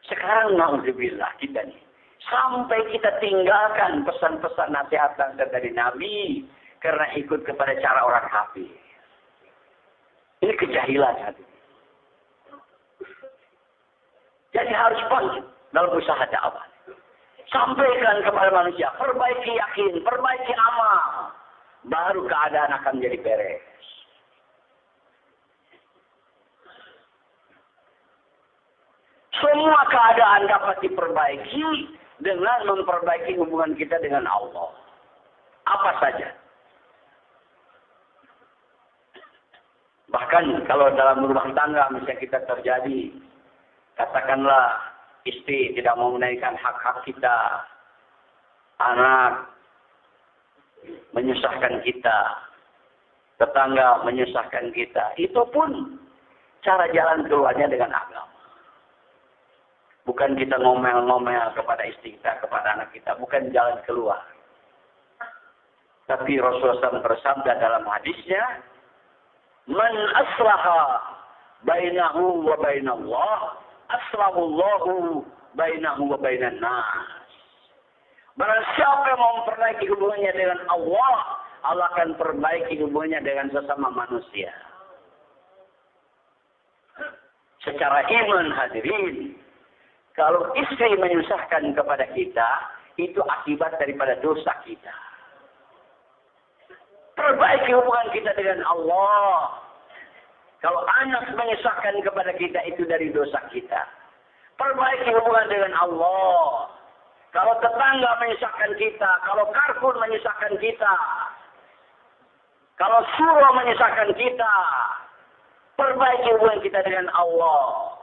Speaker 1: Sekarang na'udzubillah kita nih. Sampai kita tinggalkan pesan-pesan nasihat dari Nabi. Karena ikut kepada cara orang kafir. Ini kejahilan hati. Jadi harus bangkit dalam usaha dakwah. Sampaikan kepada manusia. Perbaiki yakin, perbaiki amal. Baru keadaan akan jadi beres. Semua keadaan dapat diperbaiki dengan memperbaiki hubungan kita dengan Allah. Apa saja. Bahkan kalau dalam rumah tangga misalnya kita terjadi, katakanlah istri tidak mau menaikkan hak-hak kita, anak menyusahkan kita, tetangga menyusahkan kita, itu pun cara jalan keluarnya dengan agama. Bukan kita ngomel-ngomel kepada istri kita, kepada anak kita. Bukan jalan keluar. Tapi Rasulullah SAW bersabda dalam hadisnya, Man aslaha bainahu wa bainallah, aslahullahu bainahu wa bainan nas. Barang siapa yang memperbaiki hubungannya dengan Allah, Allah akan perbaiki hubungannya dengan sesama manusia. Secara iman hadirin, kalau istri menyusahkan kepada kita, itu akibat daripada dosa kita. Perbaiki hubungan kita dengan Allah. Kalau anak menyusahkan kepada kita, itu dari dosa kita. Perbaiki hubungan dengan Allah. Kalau tetangga menyusahkan kita, kalau karbon menyusahkan kita, kalau suruh menyusahkan kita, perbaiki hubungan kita dengan Allah.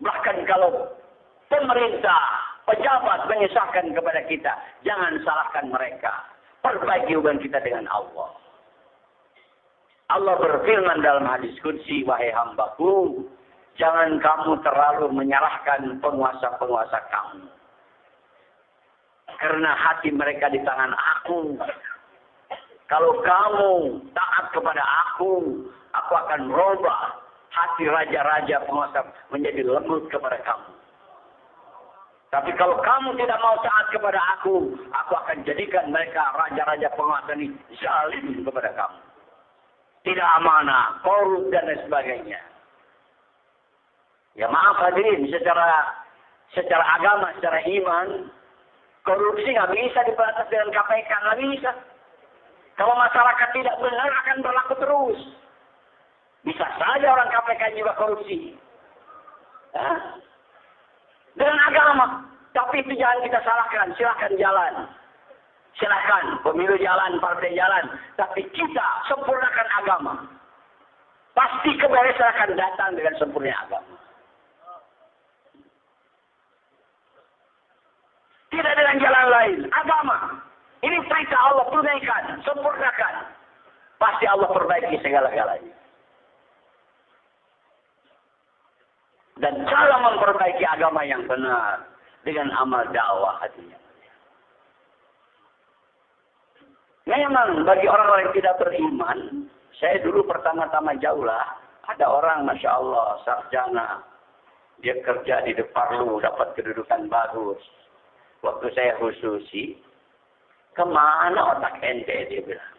Speaker 1: Bahkan kalau pemerintah, pejabat menyusahkan kepada kita, jangan salahkan mereka. Perbaiki hubungan kita dengan Allah. Allah berfirman dalam hadis qudsi, wahai hambaku, jangan kamu terlalu menyalahkan penguasa-penguasa kamu. Karena hati mereka di tangan aku. Kalau kamu taat kepada aku akan merubah hati raja-raja penguasa menjadi lembut kepada kamu. Tapi kalau kamu tidak mau taat kepada aku akan jadikan mereka raja-raja penguasa ini zalim kepada kamu. Tidak amanah, korup dan lain sebagainya. Ya maaf hadirin, secara agama, secara iman, korupsi nggak bisa dibatas dengan KPK, nggak bisa. Kalau masyarakat tidak benar akan berlaku terus. Bisa saja orang KPK juga korupsi. Hah? Dengan agama. Tapi itu jangan kita salahkan. Silahkan jalan. Silahkan. Pemilu jalan, partai jalan. Tapi kita sempurnakan agama. Pasti keberesan akan datang dengan sempurna agama. Tidak dengan jalan lain. Agama. Ini perintah Allah. Tunaikan. Sempurnakan. Pasti Allah perbaiki segala-galanya. Dan cara memperbaiki agama yang benar dengan amal dakwah hatinya. Memang bagi orang-orang yang tidak beriman, saya dulu pertama-tama jauh lah, ada orang Masya Allah, sarjana, dia kerja di Deparlu, dapat kedudukan bagus. Waktu saya khususi, kemana otak ente, dia bilang.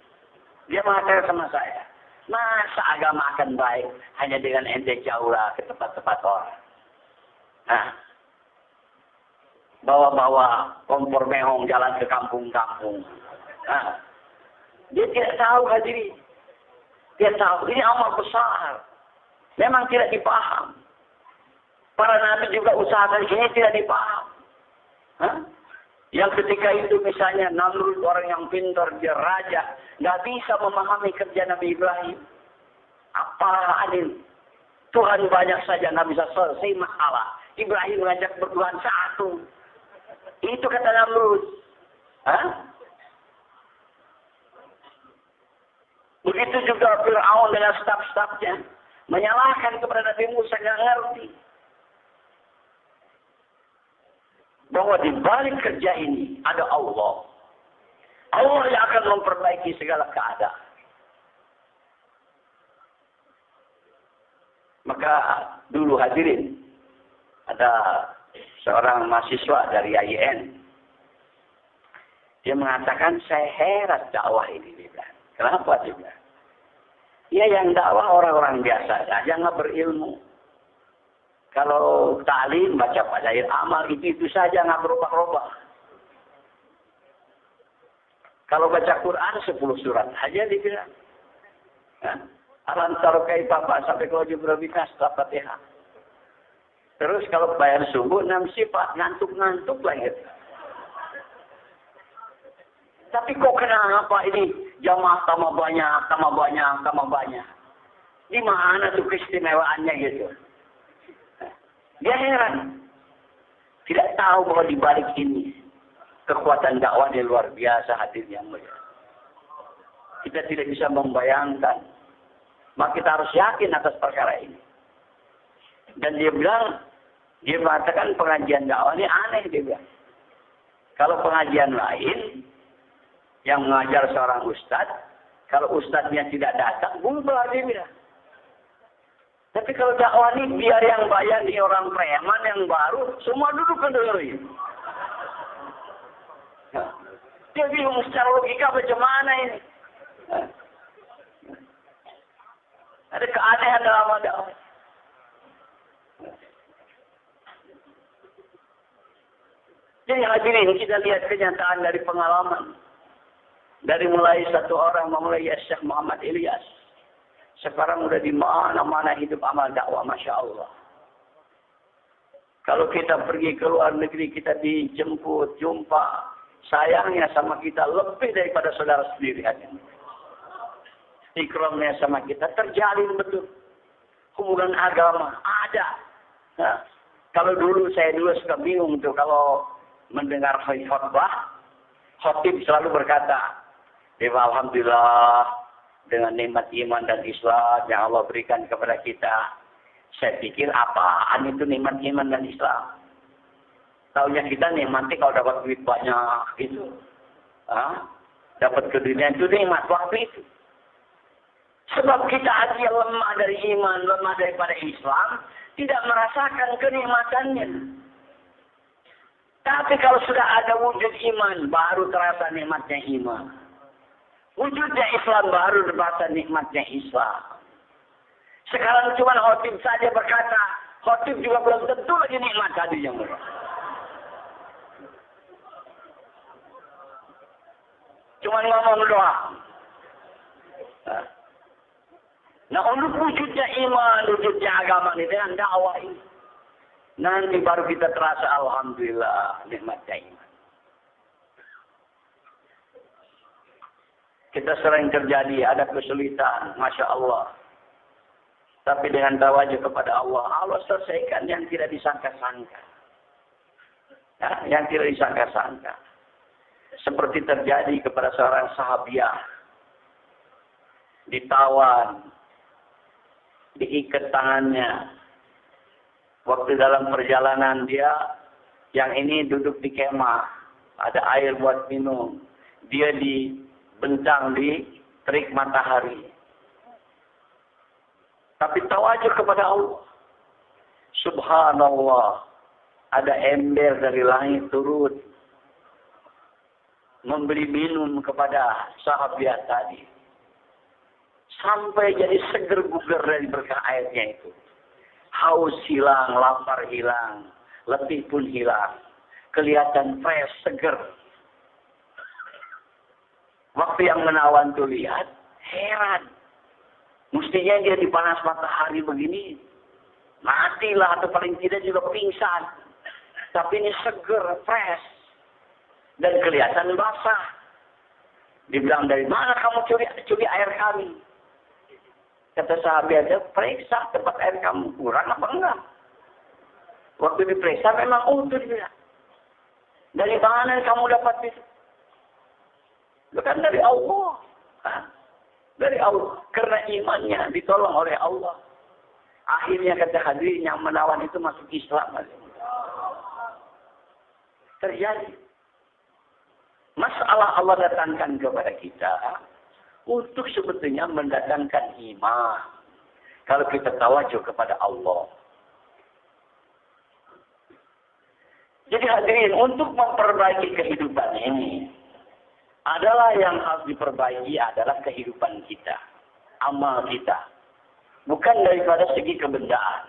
Speaker 1: Dia mengatakan sama saya, masa agama akan baik hanya dengan ente jauh lah ke tempat-tempat orang. Nah, bawa-bawa kompor mehong jalan ke kampung-kampung. Nah, dia tidak tahu hadirin. Dia tahu ini amal besar. Memang tidak dipaham. Para nabi juga usahakan ini tidak dipaham. Hah? Yang ketika itu misalnya Namrud orang yang pintar, dia raja, nggak bisa memahami kerja Nabi Ibrahim. Apaan ini? Tuhan banyak saja nggak bisa selesai masalah. Ibrahim mengajak bertuhan satu. Itu kata Namrud. Hah? Begitu juga Fir'aun dengan staf-stafnya. Menyalahkan kepada Nabi Musa, nggak ngerti. Bahwa di balik kerja ini ada Allah. Allah yang akan memperbaiki segala keadaan. Maka dulu hadirin, ada seorang mahasiswa dari IAIN. Dia mengatakan, saya heran dakwah ini. Dia bilang. Kenapa? Dia bilang. Ya yang dakwah orang-orang biasa saja, nggak berilmu. Kalau ta'lim, baca fadail amal, itu saja nggak berubah-ubah. Kalau baca Quran, 10 surat aja dia bilang. Alam tarokai bapak sampai kalau Jibril setelah Fatihah. Terus kalau bayar subuh 6 sifat, ngantuk-ngantuk lagi. Tapi kok kenapa ini jamaah tambah banyak. Di mana tuh keistimewaannya gitu? Dia heran. Tidak tahu bahwa di balik ini kekuatan dakwah yang luar biasa hadir yang mulia. Kita tidak bisa membayangkan. Maka kita harus yakin atas perkara ini. Dan dia bilang, dia mengatakan pengajian dakwah ini aneh, dia bilang. Kalau pengajian lain, yang mengajar seorang ustadz, kalau ustadznya tidak datang, bubar dia bilang. Tapi kalau dakwah ini, biar yang bayar nih orang preman yang baru, semua duduk mendengarin. Dia bingung secara logika bagaimana ini. Ada keanehan dalam dakwah. Jadi hadirin, kita lihat kenyataan dari pengalaman. Dari mulai satu orang memulai Syekh Muhammad Ilyas. Sekarang udah di mana-mana hidup amal dakwah, Masya Allah. Kalau kita pergi ke luar negeri, kita dijemput, jumpa. Sayangnya sama kita lebih daripada saudara sendiri. Ikramnya sama kita terjalin betul. Hubungan agama ada. Nah, kalau saya dulu suka bingung tuh kalau mendengar khutbah, khatib selalu berkata, alhamdulillah dengan nikmat iman dan Islam yang Allah berikan kepada kita. Saya pikir apaan itu nikmat iman dan Islam? Taunya kita nikmati kalau dapat duit banyak gitu. Dapat keduniaan itu nikmat waktu itu. Sebab kita hati yang lemah dari iman, lemah daripada Islam, tidak merasakan kenikmatannya. Tapi kalau sudah ada wujud iman, baru terasa nikmatnya iman. Wujudnya Islam baru terasa nikmatnya Islam. Sekarang cuma khotib saja berkata, khotib juga belum tentu lagi nikmat tadinya. Cuma ngomong doang. Nah, untuk wujudnya iman, wujudnya agama ini dengan dakwah ini. Nanti baru kita terasa alhamdulillah nikmatnya iman. Kita sering terjadi ada kesulitan, Masya Allah. Tapi dengan tawajuh kepada Allah, Allah selesaikan yang tidak disangka-sangka. Yang tidak disangka-sangka. Seperti terjadi kepada seorang sahabiah. Ditawan. Diikat tangannya. Waktu dalam perjalanan dia, yang ini duduk di kemah. Ada air buat minum. Dia dibentang di terik matahari. Tapi tawajuh kepada Allah. Subhanallah. Ada ember dari langit turun. Memberi minum kepada sahabat tadi. Sampai jadi seger bugar dari berkah airnya itu. Haus hilang, lapar hilang, letih pun hilang. Kelihatan fresh, seger. Waktu yang menawan tuh lihat, heran. Mestinya dia di panas matahari begini, matilah atau paling tidak juga pingsan. Tapi ini seger, fresh. Dan kelihatan basah. Dibilang, dari mana kamu curi air kami? Kata sahabatnya, periksa tempat air kamu kurang apa enggak. Waktu diperiksa memang utuh dia. Dari mana kamu dapat itu? Bukan dari Allah. Dari Allah. Karena imannya ditolong oleh Allah. Akhirnya kata hadirin yang menawan itu masuk Islam. Terjadi. Masalah Allah datangkan kepada kita untuk sebetulnya mendatangkan iman. Kalau kita tawajuh kepada Allah. Jadi hadirin, untuk memperbaiki kehidupan ini, adalah yang harus diperbaiki adalah kehidupan kita. Amal kita. Bukan daripada segi kebendaan.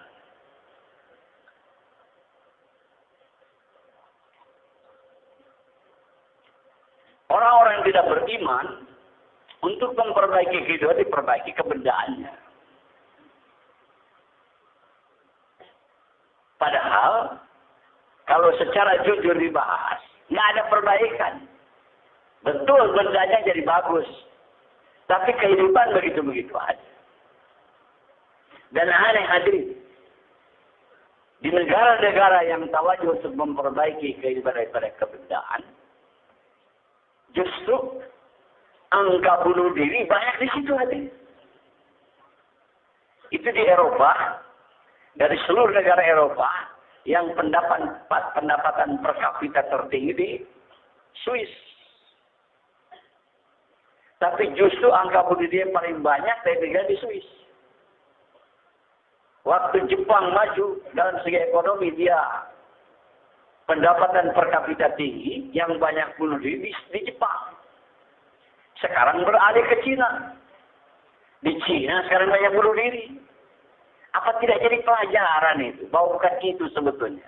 Speaker 1: Orang-orang yang tidak beriman, untuk memperbaiki kehidupan, diperbaiki kebendaannya. Padahal, kalau secara jujur dibahas, nggak ada perbaikan. Betul, bendanya jadi bagus. Tapi kehidupan begitu-begitu aja. Dan aneh hadirin. Di negara-negara yang tawajuh untuk memperbaiki kehidupan daripada kebendaan, justru angka bunuh diri banyak di situ hadirin. Itu di Eropa, dari seluruh negara Eropa, yang pendapatan per kapita tertinggi di Swiss. Tapi justru angka bunuh diri paling banyak di Swiss. Waktu Jepang maju dalam segi ekonomi, dia pendapatan per kapita tinggi, yang banyak bunuh diri di Jepang. Sekarang beralih ke Cina. Di Cina sekarang banyak bunuh diri. Apa tidak jadi pelajaran itu? Bahwa bukan itu sebetulnya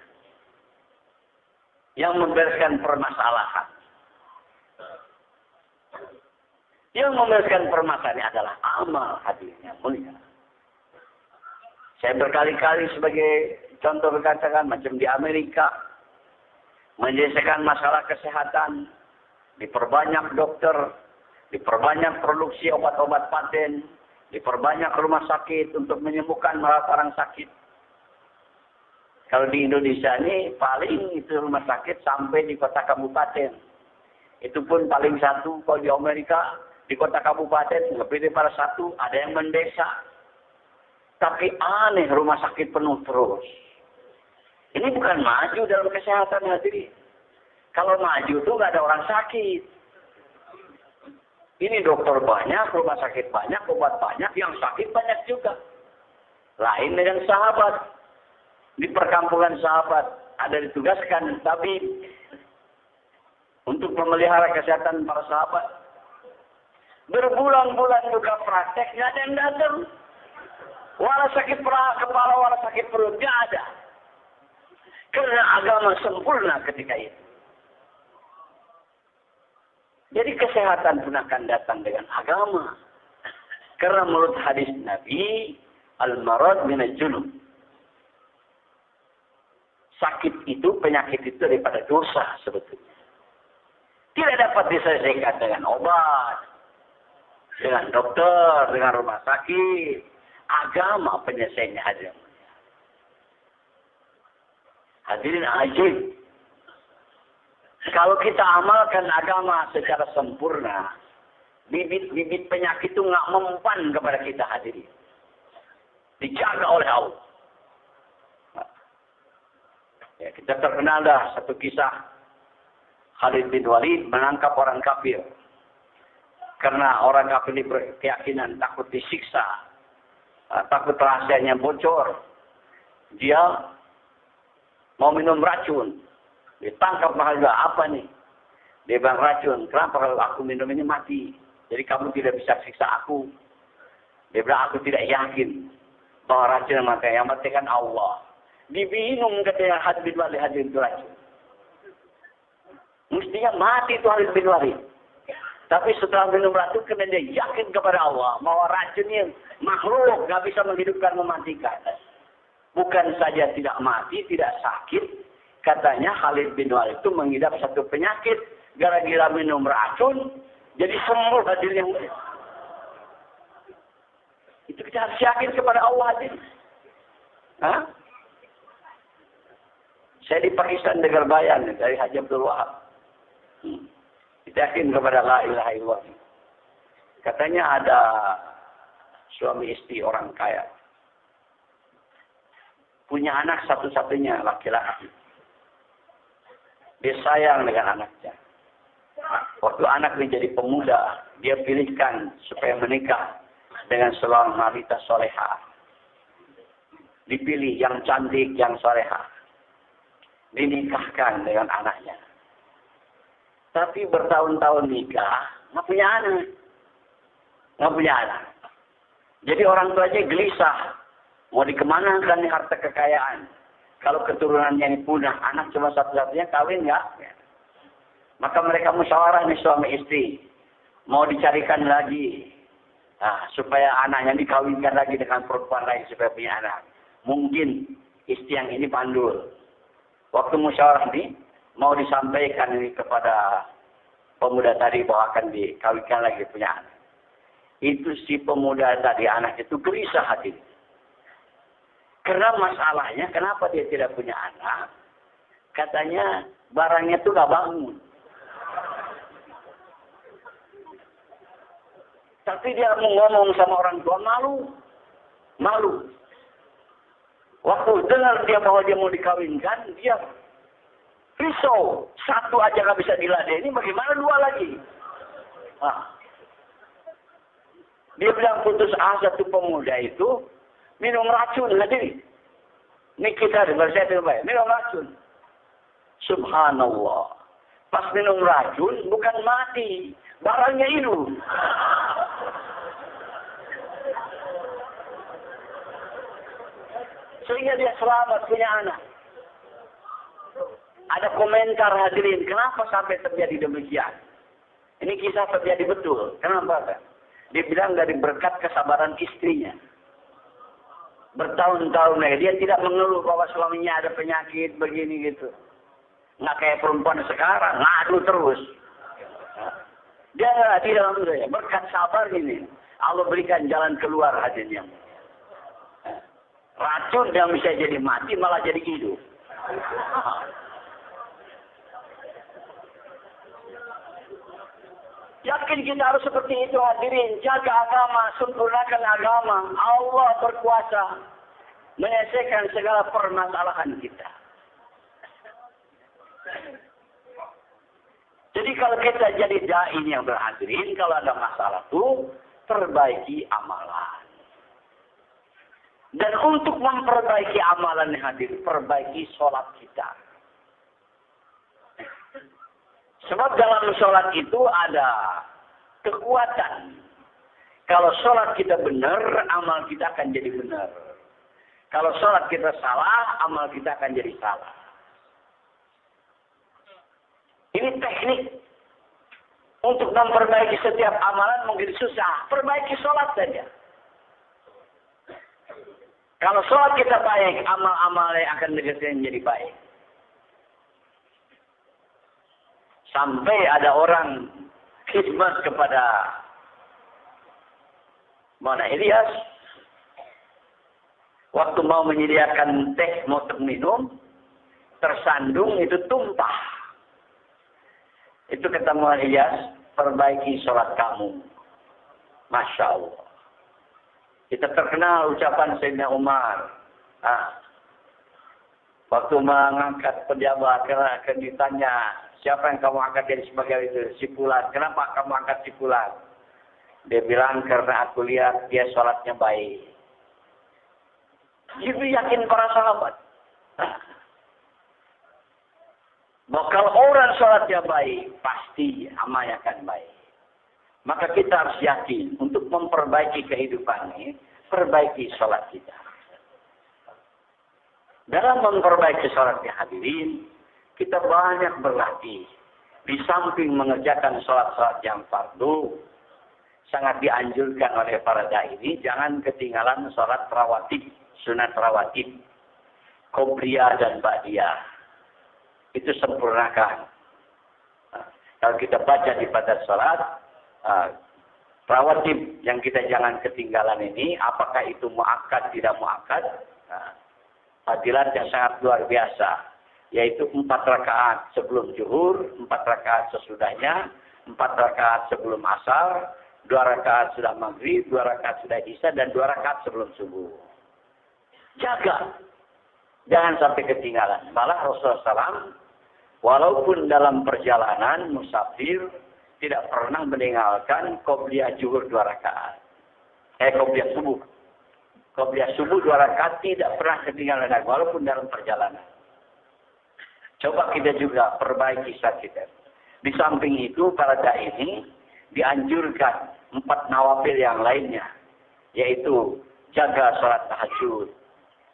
Speaker 1: yang membereskan permasalahan. Yang membereskan permasalahan adalah amal hadirnya mulia. Saya berkali-kali sebagai contoh berkatakan macam di Amerika, menyelesaikan masalah kesehatan, diperbanyak dokter, diperbanyak produksi obat-obat paten, diperbanyak rumah sakit untuk menyembuhkan orang sakit. Kalau di Indonesia ini paling itu rumah sakit sampai di kota kabupaten. Itu pun paling satu. Kalau di Amerika di kota kabupaten lebih daripada satu, ada yang mendesa. Tapi aneh rumah sakit penuh terus. Ini bukan maju dalam kesehatan hadirin. Kalau maju tuh nggak ada orang sakit. Ini dokter banyak, rumah sakit banyak, obat banyak, yang sakit banyak juga. Lain dengan sahabat. Di perkampungan sahabat ada ditugaskan tabib untuk memelihara kesehatan para sahabat. Berbulan-bulan buka praktek, nggak ada yang datang. Walau sakit kepala, walau sakit perut, nggak ada. Karena agama sempurna ketika itu. Jadi kesehatan pun akan datang dengan agama. Karena menurut hadis Nabi, al-marad minal junub. Sakit itu, penyakit itu daripada dosa sebetulnya. Tidak dapat diselesaikan dengan obat, dengan dokter, dengan rumah sakit. Agama penyelesaiannya hadir. Hadirin ajib. Kalau kita amalkan agama secara sempurna, bibit-bibit penyakit itu nggak mempan kepada kita hadirin. Dijaga oleh Allah. Ya, kita terkenal dah satu kisah Khalid bin Walid menangkap orang kafir. Karena orang kafir ini berkeyakinan takut disiksa, takut rahasianya bocor. Dia mau minum racun. Ditangkap mahasiswa, apa nih? Dia bilang racun. Kenapa kalau aku minum ini mati? Jadi kamu tidak bisa siksa aku. Dia bilang aku tidak yakin bahwa racun yang mati. Yang mati kan Allah. Diminum katanya Khalid bin Walid hadir itu racun. Mestinya mati itu Khalid bin Walid. Tapi setelah minum racun karena dia yakin kepada Allah bahwa racun ini makhluk nggak bisa menghidupkan, mematikan. Bukan saja tidak mati, tidak sakit. Katanya Khalid bin Walid itu mengidap satu penyakit gara-gara minum racun jadi sembuh hadirnya. Itu kita harus yakin kepada Allah aja. Hah? Saya di Pakistan dengar bayan dari Haji Abdul Wahab. Kita yakin kepada la ilaha illallah. Katanya ada suami istri orang kaya. Punya anak satu-satunya laki-laki. Dia sayang dengan anaknya. Waktu anak menjadi pemuda, dia pilihkan supaya menikah dengan seorang wanita soleha. Dipilih yang cantik, yang soleha. Dinikahkan dengan anaknya. Tapi bertahun-tahun nikah, nggak punya anak. Nggak punya anak. Jadi orang tuanya gelisah. Mau dikemanakan nih harta kekayaan? Kalau keturunannya ini punah, anak cuma satu-satunya, kawin nggak? Maka mereka musyawarah nih suami istri. Mau dicarikan lagi. Nah, supaya anaknya dikawinkan lagi dengan perempuan lain supaya punya anak. Mungkin istri yang ini pandul. Waktu musyawarah ini, mau disampaikan ini kepada pemuda tadi bahwa akan dikawinkan lagi punya anak. Itu si pemuda tadi, anak itu gelisah hati. Karena masalahnya, kenapa dia tidak punya anak? Katanya, barangnya itu gak bangun. Tapi dia mau ngomong sama orang tua, malu. Waktu dengar dia bahwa dia mau dikawinkan, dia risau. Satu aja gak bisa diladeni, bagaimana dua lagi? Nah. Dia bilang putus asa tuh pemuda itu, minum racun hadirin. Ini kita dengar saya terbaik, minum racun. Subhanallah. Pas minum racun, bukan mati, barangnya hidup. Sehingga dia selamat punya anak. Ada komentar hadirin, kenapa sampai terjadi demikian? Ini kisah terjadi betul. Kenapa? Kan? Dia bilang dari berkat kesabaran istrinya. Bertahun-tahun dia tidak mengeluh bahwa suaminya ada penyakit begini gitu. Nggak kayak perempuan sekarang, ngadu terus. Dia tidak mengeluh. Berkat sabar ini, Allah berikan jalan keluar hadirin. Racun yang bisa jadi mati malah jadi hidup. Yakin kita harus seperti itu hadirin. Jaga agama, sempurnakan agama. Allah berkuasa menyelesaikan segala permasalahan kita. Jadi kalau kita jadi dai yang berhadirin, kalau ada masalah itu, perbaiki amalan. Dan untuk memperbaiki amalan yang hadir, perbaiki sholat kita. Sebab dalam sholat itu ada kekuatan. Kalau sholat kita benar, amal kita akan jadi benar. Kalau sholat kita salah, amal kita akan jadi salah. Ini teknik. Untuk memperbaiki setiap amalan mungkin susah. Perbaiki sholat saja. Kalau sholat kita baik, amal-amalnya akan menjadi baik. Sampai ada orang khidmat kepada Mona Ilyas. Waktu mau menyediakan teh untuk minum, tersandung itu tumpah. Itu kata Mona Ilyas, perbaiki sholat kamu. Masya Allah. Kita terkenal ucapan Sayyidina Umar. Waktu mengangkat pejabat, karena akan ditanya, siapa yang kamu angkat jadi sebagai itu? Si Fulan. Kenapa kamu angkat si Fulan? Dia bilang, karena aku lihat dia sholatnya baik. Itu yakin para sahabat. Bahwa kalau orang sholatnya baik, pasti amalnya akan baik. Maka kita harus yakin untuk memperbaiki kehidupan ini, perbaiki sholat kita. Dalam memperbaiki sholatnya hadirin, kita banyak berlatih. Di samping mengerjakan sholat-sholat yang fardu, sangat dianjurkan oleh para dai ini, jangan ketinggalan sholat rawatib, sunat rawatib, qobliyah dan ba'diyah. Itu sempurnakan. Kalau kita baca di pada sholat, rawatib yang kita jangan ketinggalan ini, apakah itu muakkad tidak muakkad? Nah, fadilat yang sangat luar biasa, yaitu 4 rakaat sebelum zuhur, 4 rakaat sesudahnya, 4 rakaat sebelum asar, 2 rakaat sudah maghrib, 2 rakaat sudah isya, dan 2 rakaat sebelum subuh. Jaga, jangan sampai ketinggalan. Malah Rasulullah SAW, walaupun dalam perjalanan musafir, tidak pernah meninggalkan qobliyah zuhur 2 rakaat. Qobliyah subuh. Qobliyah subuh 2 rakaat tidak pernah ketinggalan, walaupun dalam perjalanan. Coba kita juga perbaiki saat kita. Di samping itu, pada ini dianjurkan 4 nawafil yang lainnya. Yaitu, jaga sholat tahajud.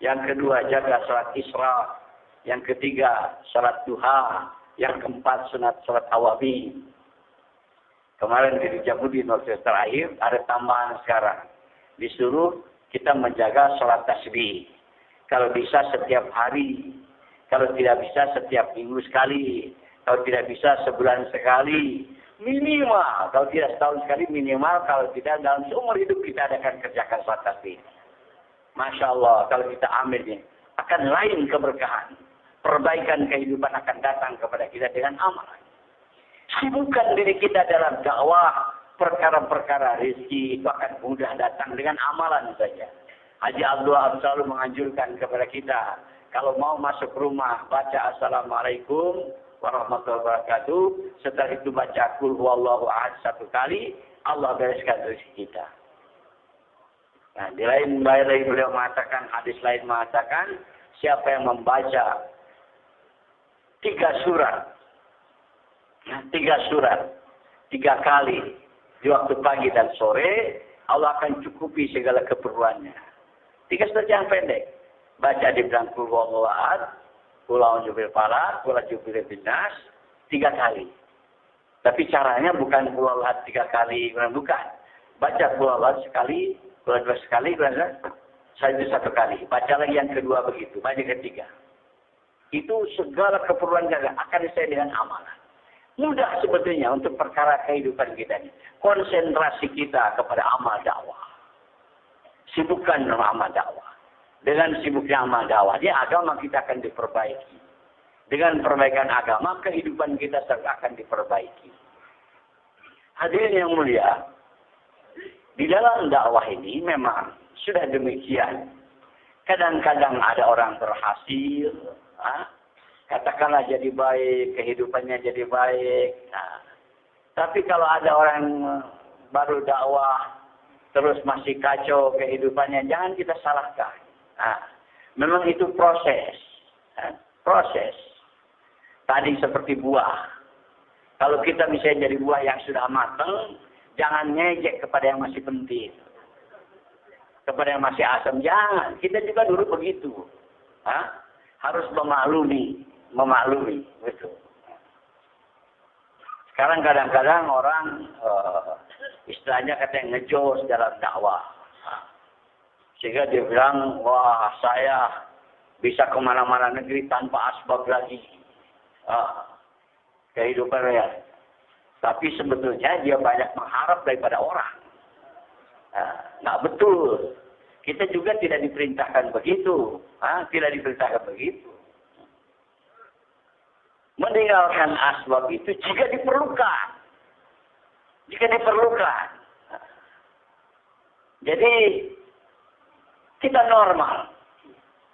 Speaker 1: Yang kedua, jaga sholat isra. Yang ketiga, sholat duha. Yang keempat, sunat sholat awabin. Kemarin di Jabudin waktu terakhir, ada tambahan sekarang. Disuruh kita menjaga sholat tasbih. Kalau bisa setiap hari. Kalau tidak bisa setiap minggu sekali. Kalau tidak bisa sebulan sekali. Minimal. Kalau tidak setahun sekali minimal. Kalau tidak dalam seumur hidup kita akan kerjakan sholat tasbih. Masya Allah. Kalau kita ambilnya. Akan lain keberkahan. Perbaikan kehidupan akan datang kepada kita dengan amalan. Sibukkan diri kita dalam dakwah. Perkara-perkara rezeki itu akan mudah datang dengan amalan saja. Haji Abdullah selalu menganjurkan kepada kita. Kalau mau masuk rumah, baca Assalamualaikum warahmatullahi wabarakatuh. Setelah itu baca Qul huwallahu ahad 1 kali. Allah bereskan rezeki kita. Nah, di lain beliau mengatakan, hadis lain mengatakan, siapa yang membaca 3 surat. 3 surat. 3 kali. Di waktu pagi dan sore. Allah akan cukupi segala keperluannya. 3 surat yang pendek. Baca di bilang Qul huwallahu ahad. Qul a'udzu birabbil falaq. Qul a'udzu birabbin nas. 3 kali. Tapi caranya bukan Qul huwallahu ahad 3 kali. Bukan. Baca Qul huwallahu ahad sekali. Qul huwallahu ahad sekali. Saja 1 kali. Baca lagi yang kedua begitu. Baca ketiga. Itu segala keperluan kita akan diselesaikan dengan amalan. Mudah sebetulnya untuk perkara kehidupan kita ini. Konsentrasi kita kepada amal dakwah. Sibukkan amal dakwah. Dengan sibuknya amal dakwah, agama kita akan diperbaiki. Dengan perbaikan agama, kehidupan kita akan diperbaiki. Hadirin yang mulia, di dalam dakwah ini memang sudah demikian. Kadang-kadang ada orang berhasil, katakanlah jadi baik, kehidupannya jadi baik. Nah, tapi kalau ada orang baru dakwah, terus masih kacau kehidupannya, jangan kita salahkan. Nah, memang itu proses. Proses. Tadi seperti buah. Kalau kita misalnya jadi buah yang sudah matang, jangan ngejek kepada yang masih penting. Kepada yang masih asam, jangan. Kita juga dulu begitu. Harus memaklumi. Betul. Sekarang kadang-kadang orang istilahnya katanya ngejos dalam dakwah. Sehingga dia bilang, wah saya bisa kemana-mana negeri tanpa asbab lagi. Kehidupan real. Tapi sebetulnya dia banyak mengharap daripada orang. Nggak betul. Kita juga tidak diperintahkan begitu. Tidak diperintahkan begitu. Meninggalkan asbab itu jika diperlukan. Jika diperlukan. Jadi, kita normal.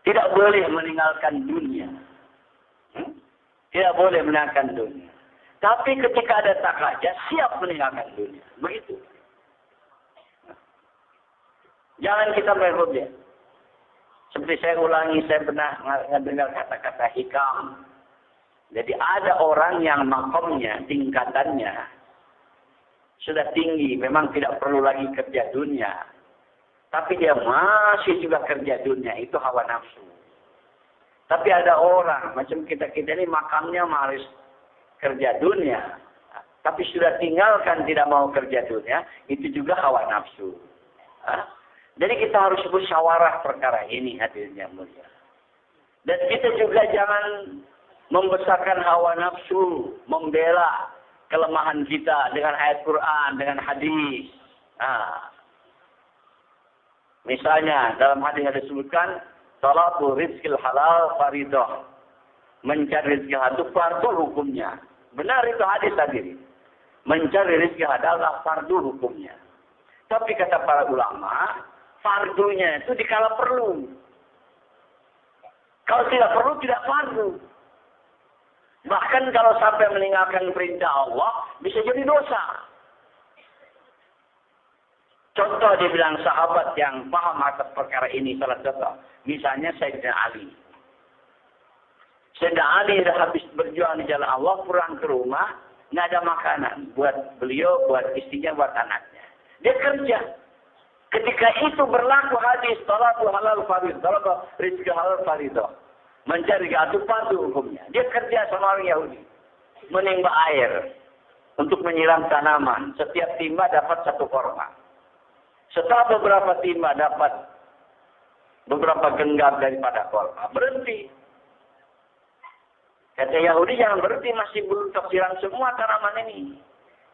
Speaker 1: Tidak boleh meninggalkan dunia. Tidak boleh meninggalkan dunia. Tapi ketika ada takaja, siap meninggalkan dunia. Begitu. Jangan kita berhubung. Seperti saya ulangi, saya pernah mendengar kata-kata hikam. Jadi ada orang yang makomnya, tingkatannya sudah tinggi, memang tidak perlu lagi kerja dunia. Tapi dia masih juga kerja dunia, itu hawa nafsu. Tapi ada orang, macam kita-kita ini makamnya harus kerja dunia. Tapi sudah tinggalkan tidak mau kerja dunia, itu juga hawa nafsu. Jadi kita harus musyawarah perkara ini, hadirin yang mulia. Dan kita juga jangan membesarkan hawa nafsu, membela kelemahan kita dengan ayat Quran, dengan hadis. Nah, misalnya dalam hadis yang disebutkan, talabu rizqil halal faridah. Mencari rezeki halal itu fardu hukumnya. Benar itu hadis tadi. Mencari rezeki halal adalah fardu hukumnya. Tapi kata para ulama, fardunya itu dikala perlu. Kalau tidak perlu, tidak fardu. Bahkan kalau sampai meninggalkan perintah Allah, bisa jadi dosa. Contoh dia bilang sahabat yang paham atas perkara ini, salah contoh. Misalnya Sayyidina Ali. Sayyidina Ali sudah habis berjuang di jalan Allah, pulang ke rumah, nggak ada makanan buat beliau, buat istrinya, buat anaknya. Dia kerja. Ketika itu berlaku hadis talaqul halal faridah, talaqul rizqi halal faridah. Mencari itu fardu hukumnya. Dia kerja sama orang Yahudi. Menimba air untuk menyiram tanaman. Setiap timba dapat 1 korma. Setelah beberapa timba dapat beberapa genggam daripada korma. Berhenti. Kata Yahudi, jangan berhenti, masih belum tersiram semua tanaman ini.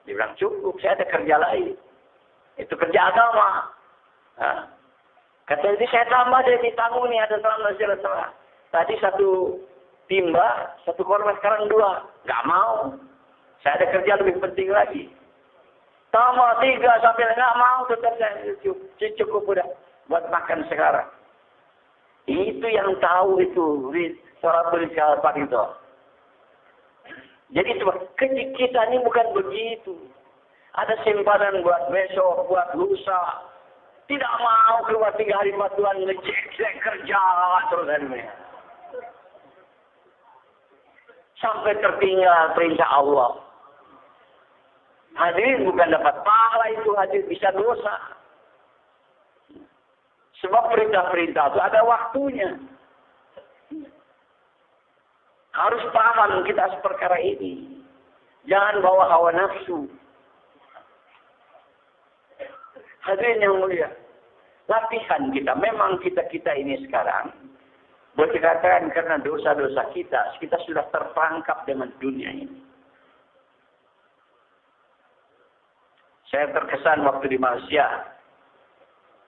Speaker 1: Dia bilang, cukup, saya ada kerja lain. Itu kerja agama. Nah, kata ini saya tambah deh, ditanggung nih, ada salam. Tadi 1 timba, 1 korma, sekarang 2. Nggak mau. Saya ada kerja lebih penting lagi. Tambah 3 sampai nggak mau, tetap saya cukup udah buat makan sekarang. Itu yang tahu itu Sholatul Fardhu. Jadi kita ini bukan begitu. Ada simpanan buat besok, buat lusa. Tidak mau keluar 3 hari Tuhan ngecek kerja terus ini. Sampai tertinggal perintah Allah. Hadirin bukan dapat pahala itu, hadirin bisa dosa. Sebab perintah-perintah itu ada waktunya. Harus paham kita perkara ini. Jangan bawa hawa nafsu. Hadirin yang mulia, latihan kita. Memang kita ini sekarang, boleh dikatakan karena dosa-dosa kita sudah terperangkap dengan dunia ini. Saya terkesan waktu di Malaysia,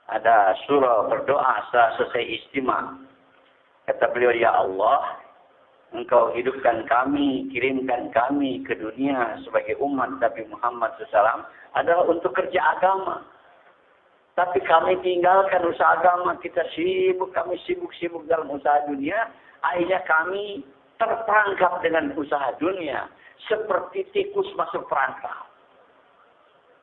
Speaker 1: ada surah berdoa setelah selesai istimewa. Kata beliau, ya Allah, Engkau hidupkan kami, kirimkan kami ke dunia sebagai umat Nabi Muhammad SAW adalah untuk kerja agama. Tapi kami tinggalkan usaha agama, kami sibuk dalam usaha dunia, akhirnya kami terperangkap dengan usaha dunia, seperti tikus masuk perangkap.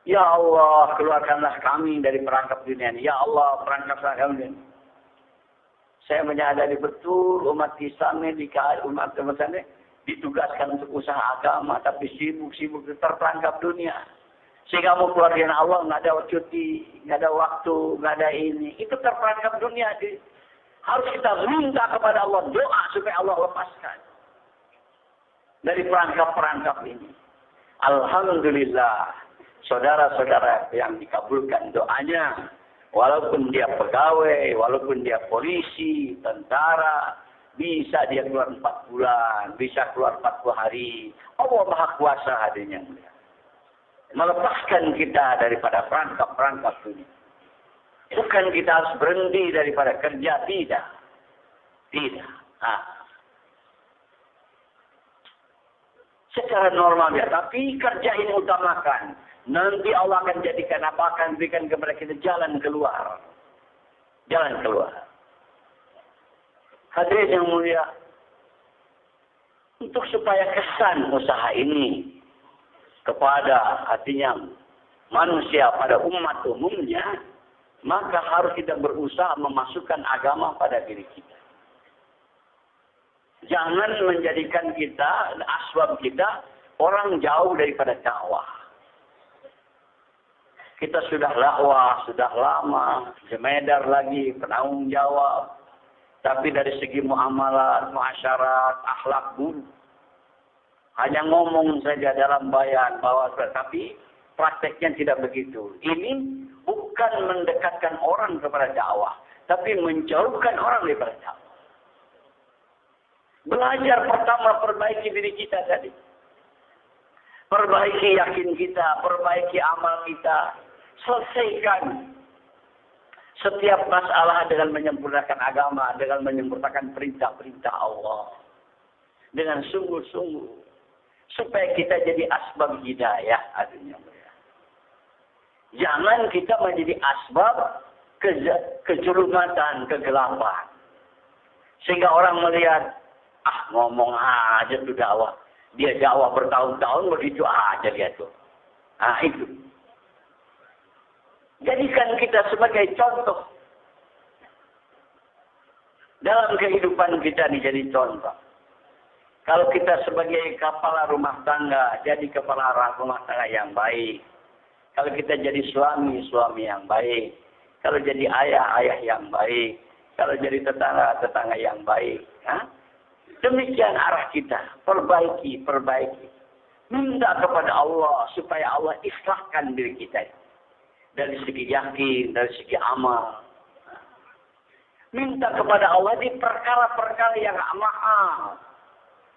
Speaker 1: Ya Allah, keluarkanlah kami dari perangkap dunia ini. Ya Allah, perangkaplah kami. Saya menyadari betul umat Islam ini, umat ini ditugaskan untuk usaha agama, tapi sibuk terperangkap dunia. Sehingga mau keluar dari Allah, nggak ada cuti, nggak ada waktu, nggak ada ini. Itu terperangkap dunia. Harus kita minta kepada Allah, doa supaya Allah lepaskan dari perangkap-perangkap ini. Alhamdulillah, saudara-saudara yang dikabulkan doanya, walaupun dia pegawai, walaupun dia polisi, tentara, bisa dia keluar 4 bulan, bisa keluar 40 hari. Allah Maha Kuasa hadirnya. Melepaskan kita daripada perangkap-perangkap dunia. Bukan kita harus berhenti daripada kerja, tidak. Secara normal ya, tapi kerja ini utamakan. Nanti Allah akan jadikan apa, akan berikan kepada kita jalan keluar. Jalan keluar. Hadirin yang mulia, untuk supaya kesan usaha ini kepada artinya manusia, pada umat umumnya, maka harus kita berusaha memasukkan agama pada diri kita. Jangan menjadikan kita, asbab kita, orang jauh daripada dakwah. Kita sudah dakwah, sudah lama, semedar lagi, penanggung jawab. Tapi dari segi muamalah, muasyarat, akhlak buruk. Hanya ngomong saja dalam bayan, bahwa tapi prakteknya tidak begitu. Ini bukan mendekatkan orang kepada dakwah, tapi menjauhkan orang daripada dakwah. Belajar pertama, perbaiki diri kita tadi. Perbaiki yakin kita, perbaiki amal kita. Selesaikan setiap masalah dengan menyempurnakan agama, dengan menyempurnakan perintah-perintah Allah. Dengan sungguh-sungguh. Supaya kita jadi asbab hidayah. Artinya. Jangan kita menjadi asbab kejerumatan, kegelapan. Sehingga orang melihat, ngomong aja tuh dakwah. Dia dakwah bertahun-tahun, begitu aja dia tuh. Itu. Jadikan kita sebagai contoh. Dalam kehidupan kita ini jadi contoh. Kalau kita sebagai kepala rumah tangga, jadi kepala rumah tangga yang baik. Kalau kita jadi suami yang baik. Kalau jadi ayah yang baik. Kalau jadi tetangga yang baik. Demikian arah kita. Perbaiki. Minta kepada Allah supaya Allah islahkan diri kita. Dari segi yakin, dari segi amal. Minta kepada Allah di perkara-perkara yang mahal.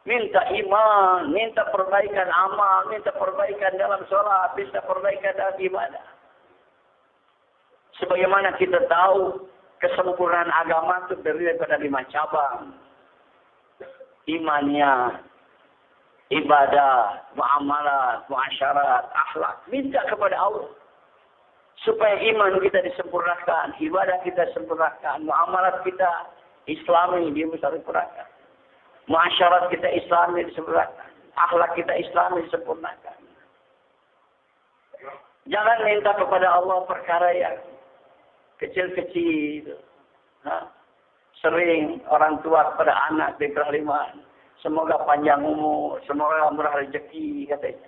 Speaker 1: Minta iman, minta perbaikan amal, minta perbaikan dalam sholat, minta perbaikan dalam ibadah. Sebagaimana kita tahu, kesempurnaan agama itu terdiri daripada 5 cabang. Imannya, ibadah, muamalat, muasyarat, akhlak. Minta kepada Allah. Supaya iman kita disempurnakan, ibadah kita disempurnakan, muamalat kita islami disempurnakan. Muasyarat kita islami disempurnakan. Akhlak kita islami disempurnakan. Jangan minta kepada Allah perkara yang kecil-kecil. Sering orang tua kepada anak di peraliman. Semoga panjang umur, semoga murah rezeki katanya.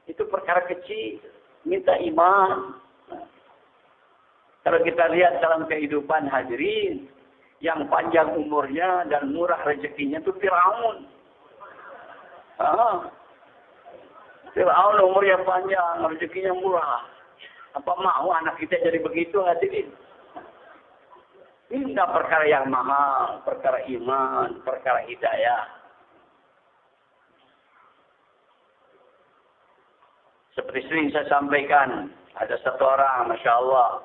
Speaker 1: Itu perkara kecil. Minta iman. Kalau kita lihat dalam kehidupan hadirin, yang panjang umurnya dan murah rezekinya itu Firaun. Firaun umurnya panjang, rezekinya murah. Apa mau anak kita jadi begitu hadirin? Ini enggak perkara yang mahal, perkara iman, perkara hidayah. Seperti sering saya sampaikan, ada satu orang, Masya Allah,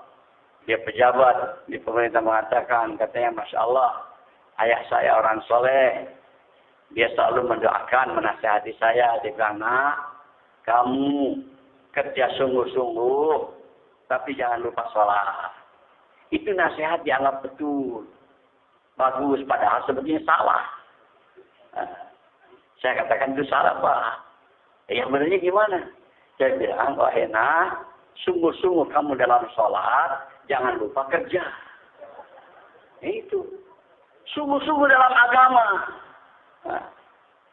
Speaker 1: dia pejabat di pemerintah mengatakan, katanya, Masya Allah, ayah saya orang soleh. Dia selalu mendoakan, menasihati saya. Dia bilang, nak, kamu kerja sungguh-sungguh, tapi jangan lupa sholat. Itu nasihat dianggap betul. Bagus, padahal sebetulnya salah. Saya katakan itu salah, Pak. Yang benarnya gimana? Saya bilang, wah enak, sungguh-sungguh kamu dalam sholat, jangan lupa kerja. Itu. Sungguh-sungguh dalam agama.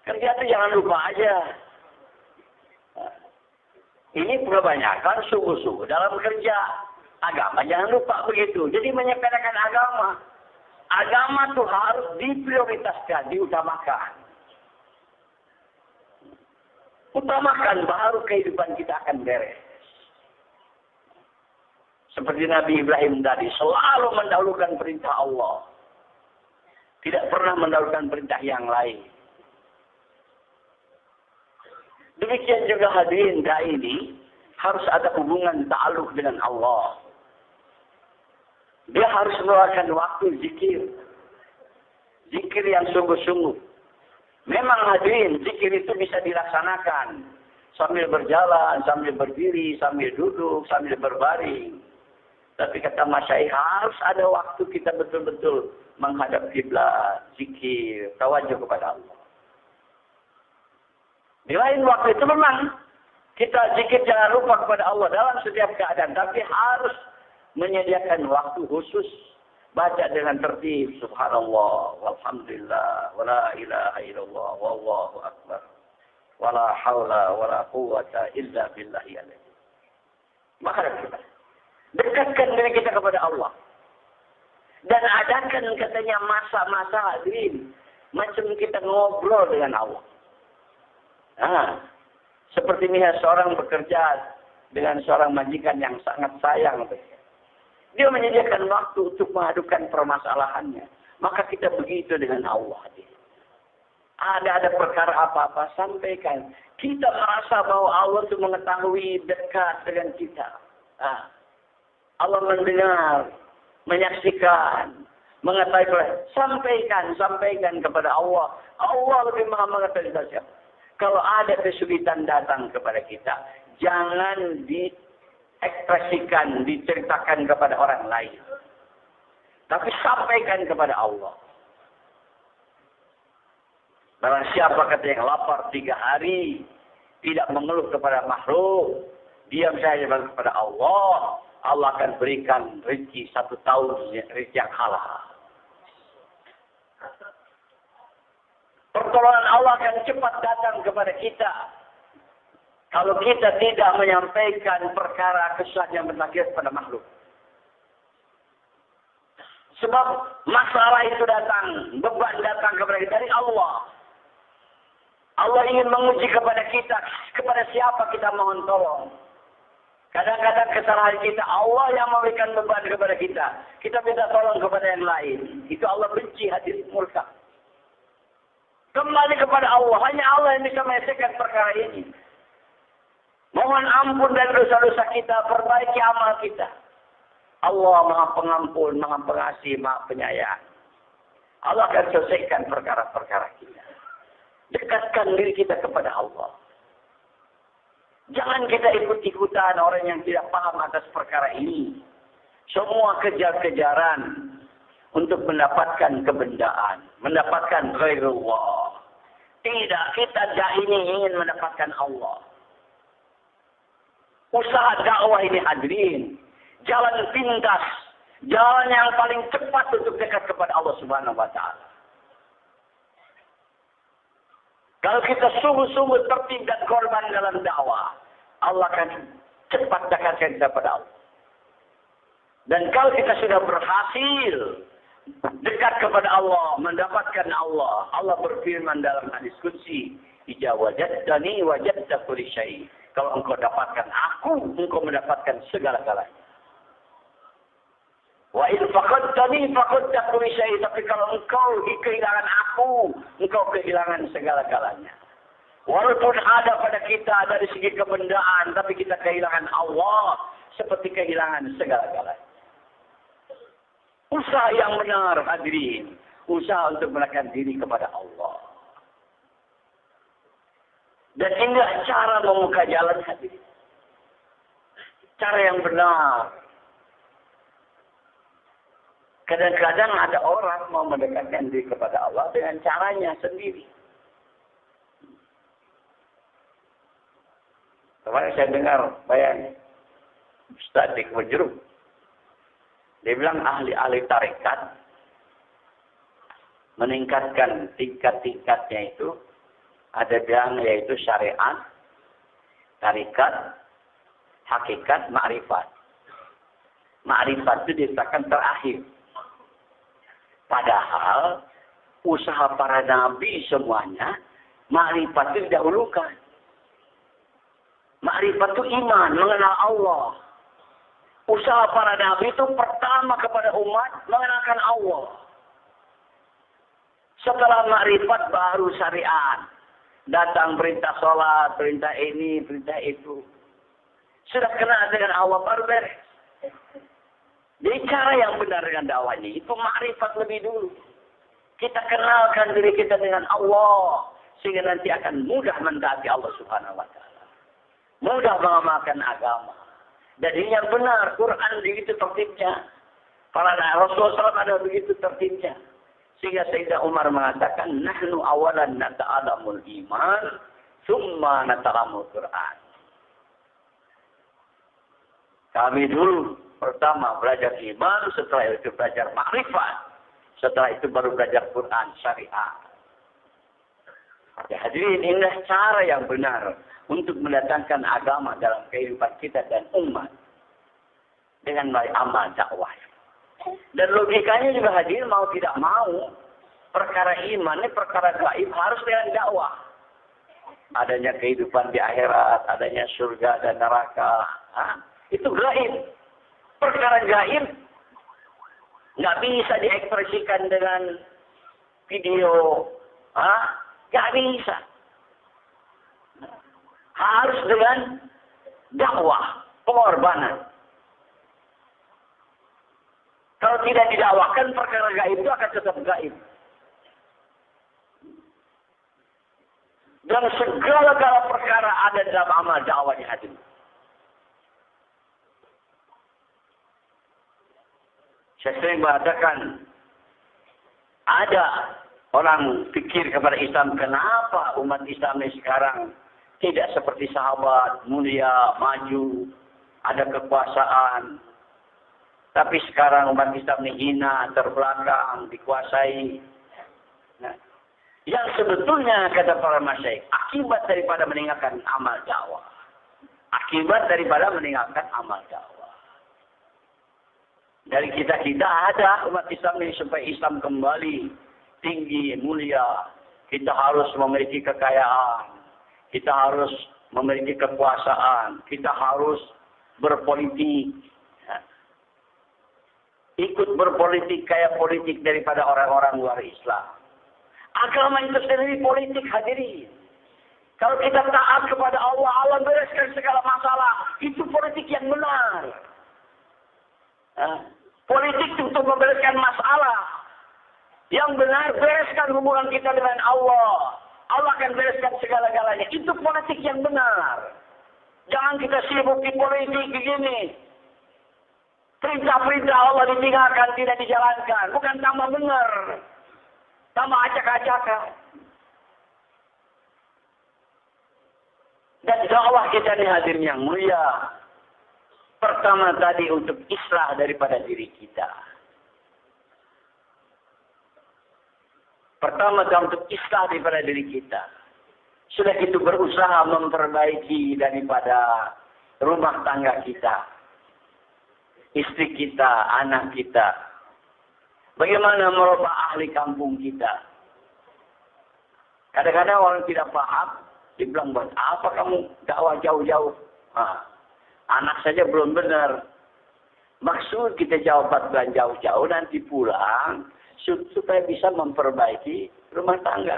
Speaker 1: Kerja itu jangan lupa aja. Ini kebanyakan sungguh-sungguh dalam kerja. Agama jangan lupa begitu. Jadi menyepelekan agama. Agama itu harus diprioritaskan, diutamakan. Utamakan, baru kehidupan kita akan beres. Seperti Nabi Ibrahim tadi, selalu mendahulukan perintah Allah. Tidak pernah mendahulukan perintah yang lain. Demikian juga hadirin ini harus ada hubungan ta'aluk dengan Allah. Dia harus meluangkan waktu zikir. Zikir yang sungguh-sungguh. Memang hadirin, zikir itu bisa dilaksanakan. Sambil berjalan, sambil berdiri, sambil duduk, sambil berbaring. Tapi kata Masyaikh, harus ada waktu kita betul-betul menghadap kiblat, zikir, tawajuh kepada Allah. Di lain waktu itu memang kita zikir jangan lupa kepada Allah dalam setiap keadaan. Tapi harus menyediakan waktu khusus. Baca dengan tertib. Subhanallah, walhamdulillah, wala ilaha illallah, wallahu akbar. Wala hawla, wala quwwata illa billahi alaihi. Maka kita dekatkan diri kita kepada Allah. Dan adakan katanya masa-masa hadirin. Macam kita ngobrol dengan Allah. Seperti ini seorang bekerja dengan seorang majikan yang sangat sayang. Dia menyediakan waktu untuk mengadukan permasalahannya. Maka kita begitu dengan Allah. Ada perkara apa-apa, sampaikan. Kita merasa bahwa Allah itu mengetahui dekat dengan kita. Allah mendengar, menyaksikan, mengetahui. Sampaikan kepada Allah. Allah lebih maha mengetahui siapa. Kalau ada kesulitan datang kepada kita, jangan diekspresikan, diceritakan kepada orang lain. Tapi sampaikan kepada Allah. Barang siapa kata yang lapar 3 hari, tidak mengeluh kepada makhluk, diam saja kepada Allah, Allah akan berikan rezeki 1 tahun, rezeki yang halal. Pertolongan Allah akan cepat datang kepada kita. Kalau kita tidak menyampaikan perkara kesulitan yang berlaku kepada makhluk. Sebab masalah itu datang, beban datang kepada kita dari Allah. Allah ingin menguji kepada kita, kepada siapa kita mohon tolong. Kadang-kadang kesalahan kita, Allah yang memberikan beban kepada kita. Kita minta tolong kepada yang lain. Itu Allah benci, hati murka. Kembali kepada Allah. Hanya Allah yang bisa menyelesaikan perkara ini. Mohon ampun dari dosa-dosa kita, perbaiki amal kita. Allah maha pengampun, maha pengasih, maha penyayang. Allah akan selesaikan perkara-perkara kita. Dekatkan diri kita kepada Allah. Jangan kita ikut-ikutan orang yang tidak paham atas perkara ini. Semua kejar-kejaran untuk mendapatkan kebendaan, mendapatkan ghairullah. Tidak, kita ini ingin mendapatkan Allah. Usaha dakwah ini hadirin, jalan pintas, jalan yang paling cepat untuk dekat kepada Allah Subhanahu wa taala. Kalau kita sungguh-sungguh tertib dan korban dalam dakwah, Allah akan cepat dekatkan kita kepada Allah. Dan kalau kita sudah berhasil dekat kepada Allah, mendapatkan Allah, Allah berfirman dalam hadis qudsi, "Idza wajadtani wajadta kulli syai." Kalau engkau dapatkan aku, engkau mendapatkan segala-galanya. Wa in faqadtani faqadta kulli syai. Tapi kalau engkau kehilangan aku, engkau kehilangan segala-galanya. Walaupun ada pada kita dari segi kebendaan, tapi kita kehilangan Allah seperti kehilangan segala-galanya. Usaha yang benar hadirin, usaha untuk mendekatkan diri kepada Allah. Dan inilah cara membuka jalan hadirin. Cara yang benar. Kadang-kadang ada orang mau mendekatkan diri kepada Allah dengan caranya sendiri. Kemarin saya dengar bayang Ustaz di Kebonjeruk. Dia bilang ahli-ahli tarekat meningkatkan tingkat-tingkatnya itu ada yang yaitu syariat, tarekat, hakikat, ma'rifat. Ma'rifat itu dikatakan terakhir. Padahal usaha para nabi semuanya ma'rifat itu didahulukan. Ma'rifat itu iman, mengenal Allah. Usaha para nabi itu pertama kepada umat mengenalkan Allah. Setelah ma'rifat baru syariat. Datang perintah sholat, perintah ini, perintah itu. Sudah kenal dengan Allah baru beres. Jadi cara yang benar dengan dakwah ini itu ma'rifat lebih dulu. Kita kenalkan diri kita dengan Allah sehingga nanti akan mudah mentaati Allah Subhanahu wa taala. Mudah mengamalkan agama. Dan ini yang benar, Quran begitu tertibnya. Para Rasulullah SAW ada begitu tertibnya. Sehingga Sayyidah Umar mengatakan, "Nahnu awalan nata'alamul iman, summa nata'alamul Quran." Kami dulu pertama belajar iman, setelah itu belajar makrifat, setelah itu baru belajar Quran, syariat. Ya, hadirin, inilah cara yang benar untuk mendatangkan agama dalam kehidupan kita dan umat dengan melalui amal dakwah. Dan logikanya juga hadirin mau tidak mau, perkara iman ini perkara gaib harus dengan dakwah. Adanya kehidupan di akhirat, adanya surga dan neraka, itu gaib. Perkara gaib nggak bisa diekspresikan dengan video, nggak bisa. Harus dengan dakwah, pengorbanan. Kalau tidak didakwakan, perkara gaib itu akan tetap gaib. Dan segala-gala perkara ada dalam amal dakwah di hati. Saya sering mengatakan, ada orang pikir kepada Islam, kenapa umat Islam ini sekarang tidak seperti sahabat, mulia, maju, ada kekuasaan. Tapi sekarang umat Islam ini hina, terbelakang, dikuasai. Nah, yang sebetulnya kata para masyayikh, akibat daripada meninggalkan amal dakwah. Akibat daripada meninggalkan amal dakwah. Dari kita ada umat Islam ini supaya Islam kembali tinggi, mulia. Kita harus memiliki kekayaan. Kita harus memiliki kekuasaan. Kita harus berpolitik. Ikut berpolitik kayak politik daripada orang-orang luar Islam. Agama itu sendiri politik, hadirin. Kalau kita taat kepada Allah, Allah bereskan segala masalah. Itu politik yang benar. Politik untuk membereskan masalah. Yang benar, bereskan hubungan kita dengan Allah. Allah akan bereskan segala-galanya. Itu politik yang benar. Jangan kita sibuk di politik begini. Perintah-perintah Allah ditinggalkan, tidak dijalankan. Bukan tambah benar. Tambah acak-acakan. Dan dakwah kita ini hadirin yang mulia. Pertama tadi untuk islah daripada diri kita. Pertama untuk islah daripada diri kita. Sudah itu berusaha memperbaiki daripada rumah tangga kita. Istri kita, anak kita. Bagaimana merubah ahli kampung kita. Kadang-kadang orang tidak paham. Dibilang, buat apa kamu dakwah jauh-jauh? Anak saja belum benar. Maksud kita jauh 4 bulan jauh-jauh, nanti pulang supaya bisa memperbaiki rumah tangga.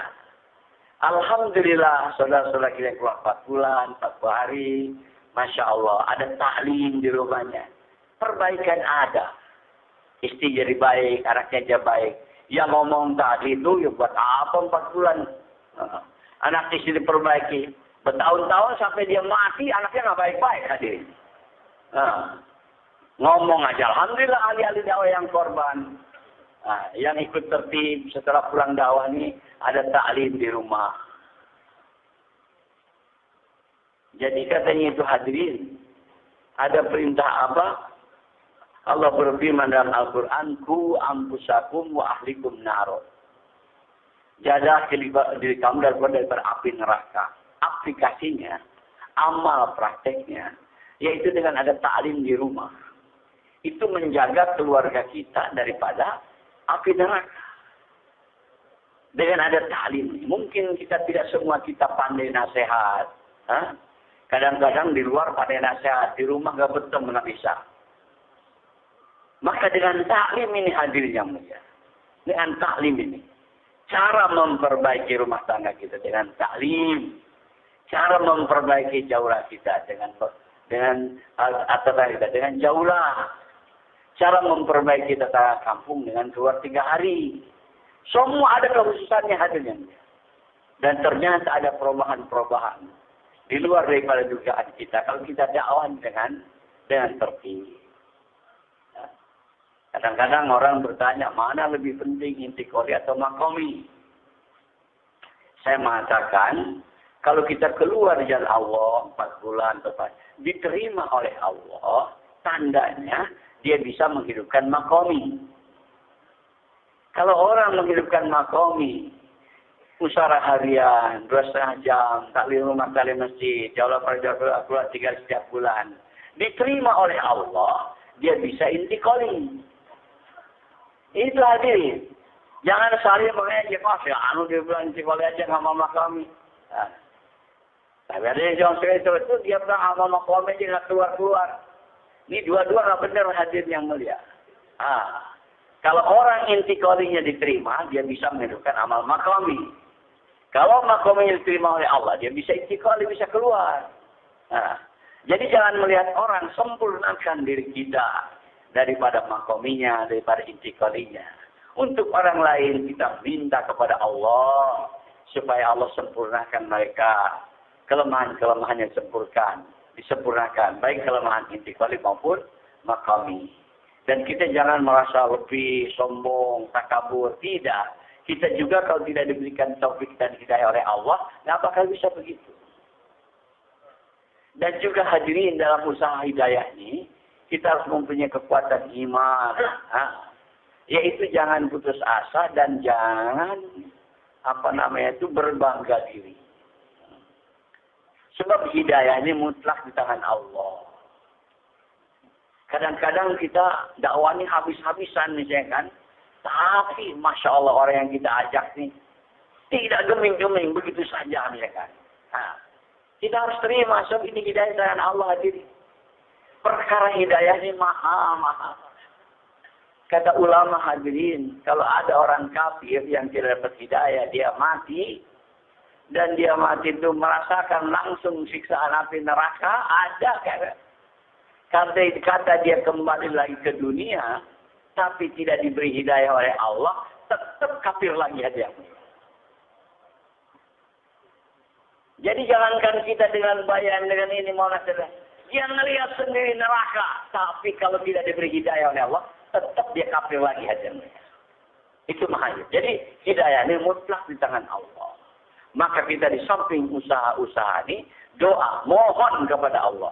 Speaker 1: Alhamdulillah, saudara-saudara kita keluar 4 bulan, 40 hari. Masya Allah, ada taklim di rumahnya. Perbaikan ada. Istri jadi baik, anaknya jadi baik. Yang ngomong tadi itu, ya buat apa 4 bulan? Anak istri diperbaiki. Bertahun-tahun sampai dia mati, anaknya nggak baik-baik hadirin. Ngomong aja, alhamdulillah ahli-ahli dakwah yang korban. Yang ikut tertib setelah pulang dakwah ini ada taklim di rumah. Jadi katanya itu hadirin, ada perintah apa? Allah berfirman dalam Al-Quran, ku ampusakum wa ahlikum naro. Jaga diri kamu daripada api neraka. Aplikasinya, amal prakteknya, yaitu dengan ada taklim di rumah. Itu menjaga keluarga kita daripada api neraka. Dengan ada taklim. Mungkin kita tidak semua kita pandai nasihat. Kadang-kadang di luar pandai nasihat, di rumah nggak betul nggak bisa. Maka dengan taklim ini hadirin yang mulia. Dengan taklim ini. Cara memperbaiki rumah tangga kita dengan taklim. Cara memperbaiki jaulah kita dengan kita dengan jaulah. Cara memperbaiki tata kampung dengan keluar 3 hari. Semua ada kekhususannya hadirnya. Dan ternyata ada perubahan-perubahan. Di luar daripada dugaan kita. Kalau kita dakwah dengan tertib. Kadang-kadang orang bertanya, mana lebih penting intikoli atau makomi? Saya mengatakan, kalau kita keluar di jalan Allah 4 bulan tepat, diterima oleh Allah, tandanya dia bisa menghidupkan makomi. Kalau orang menghidupkan makomi, musyawarah harian, 2,5 jam, taklim rumah, taklim masjid, jauh keluar 3 setiap bulan, diterima oleh Allah, dia bisa intikoli. Itu hadirin. Jangan sehari mengejek, dia bilang intikoli aja nggak mau makomi. Tapi ada yang itu dia bilang sama makomi aja nggak keluar-keluar. Ini dua-dua nggak benar hadirin yang mulia. Kalau orang intikolinya diterima, dia bisa menghidupkan amal makomi. Kalau makominya diterima oleh Allah, dia bisa intikoli, bisa keluar. Jadi jangan melihat orang, sempurnakan diri kita. daripada makominya, daripada intikalinya. Untuk orang lain kita minta kepada Allah supaya Allah sempurnakan mereka. Kelemahan-kelemahannya disempurnakan. Baik kelemahan intikali maupun makami. Dan kita jangan merasa lebih sombong, takabur. Tidak. Kita juga kalau tidak diberikan taufik dan hidayah oleh Allah, nggak bakal bisa begitu. Dan juga hadirin dalam usaha hidayah ini, kita harus mempunyai kekuatan iman. Yaitu jangan putus asa dan jangan berbangga diri. Sebab hidayah ini mutlak di tangan Allah. Kadang-kadang kita dakwah ini habis-habisan misalnya kan. Tapi Masya Allah orang yang kita ajak nih tidak geming-geming begitu saja misalkan. Kita harus terima sebab ini hidayah tangan Allah hadirin. Perkara hidayah ini mahal. Kata ulama hadirin, kalau ada orang kafir yang tidak dapat hidayah, dia mati. Dan dia mati itu merasakan langsung siksaan api neraka, ada kata dia kembali lagi ke dunia, tapi tidak diberi hidayah oleh Allah, tetap kafir lagi dia. Jadi jangankan kita dengan bayan dengan ini mau nasihat, dia ngelihat sendiri neraka, tapi kalau tidak diberi hidayah oleh Allah, tetap dia kafir lagi aja. Itu mahal. Jadi hidayah ini mutlak di tangan Allah. Maka kita di samping usaha-usaha ini, doa, mohon kepada Allah.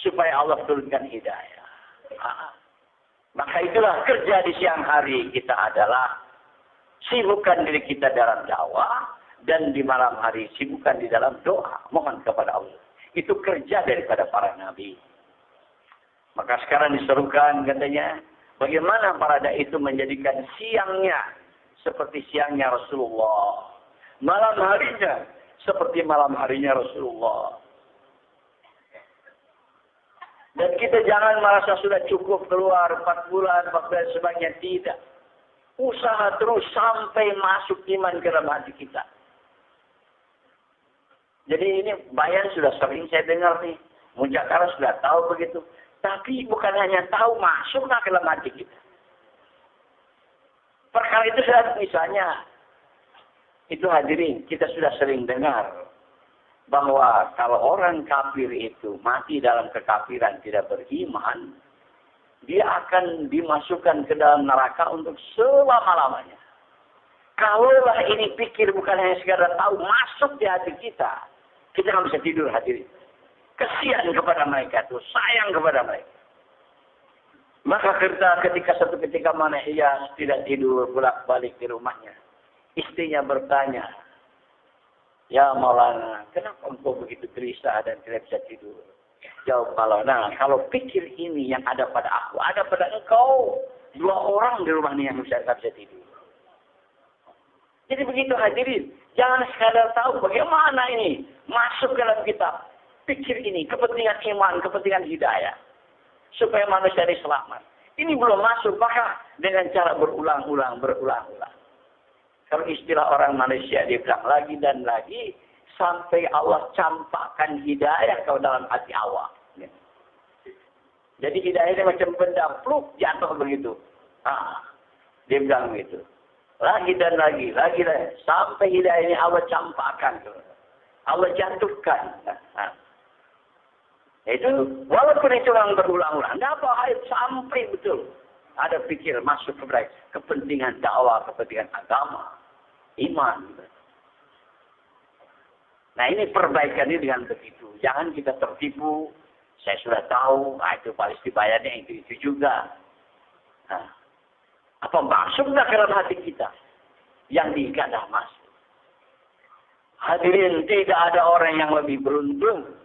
Speaker 1: Supaya Allah turunkan hidayah. Maka itulah kerja di siang hari kita adalah sibukkan diri kita dalam dakwah. Dan di malam hari sibukkan di dalam doa. Mohon kepada Allah. Itu kerja daripada para nabi. Maka sekarang diserukan katanya. Bagaimana para dai itu menjadikan siangnya seperti siangnya Rasulullah. Malam harinya seperti malam harinya Rasulullah. Dan kita jangan merasa sudah cukup keluar 4 bulan, 4 bulan sebagainya. Tidak. Usaha terus sampai masuk iman ke dalam hati kita. Jadi ini bayan sudah sering saya dengar nih. Mujakarta sudah tahu begitu. Tapi bukan hanya tahu, masuklah ke dalam hati kita. Perkara itu sudah misalnya. Itu hadirin, kita sudah sering dengar. Bahwa kalau orang kafir itu mati dalam kekafiran tidak beriman. Dia akan dimasukkan ke dalam neraka untuk selama-lamanya. Kalaulah ini pikir bukan hanya sekadar tahu, masuk di hati kita. Kita nggak bisa tidur hadirin. Kesian kepada mereka tuh, sayang kepada mereka. Maka ketika satu ketika mana ia tidak tidur, bolak-balik di rumahnya. Istrinya bertanya, ya Maulana, kenapa engkau begitu gelisah dan tidak bisa tidur? Jawab Maulana, kalau pikir ini yang ada pada aku, ada pada engkau. 2 orang di rumah ini yang bisa tidur. Jadi begitu hadirin. Jangan sekadar tahu bagaimana ini masuk ke dalam kitab. Pikir ini, kepentingan iman, kepentingan hidayah. Supaya manusia ini selamat. Ini belum masuk, maka dengan cara berulang-ulang. Kalau istilah orang Malaysia, dia bilang lagi dan lagi, sampai Allah campakkan hidayah ke dalam hati awak. Jadi hidayah ini macam benda, pluk, jatuh begitu. Dia bilang begitu. Lagi dan lagi. Sampai hidayah ini Allah campakkan. Allah jatuhkan. Itu walaupun itu orang berulang-ulang. Tidak apa sampai betul. Ada pikir masuk kepada kepentingan dakwah, kepentingan agama. Iman. Nah ini perbaikan ini dengan begitu. Jangan kita tertipu. Saya sudah tahu. Itu paling dibayarnya itu juga. Apa masuk nggak ke dalam hati kita? Yang diikat masuk. Hadirin, tidak ada orang yang lebih beruntung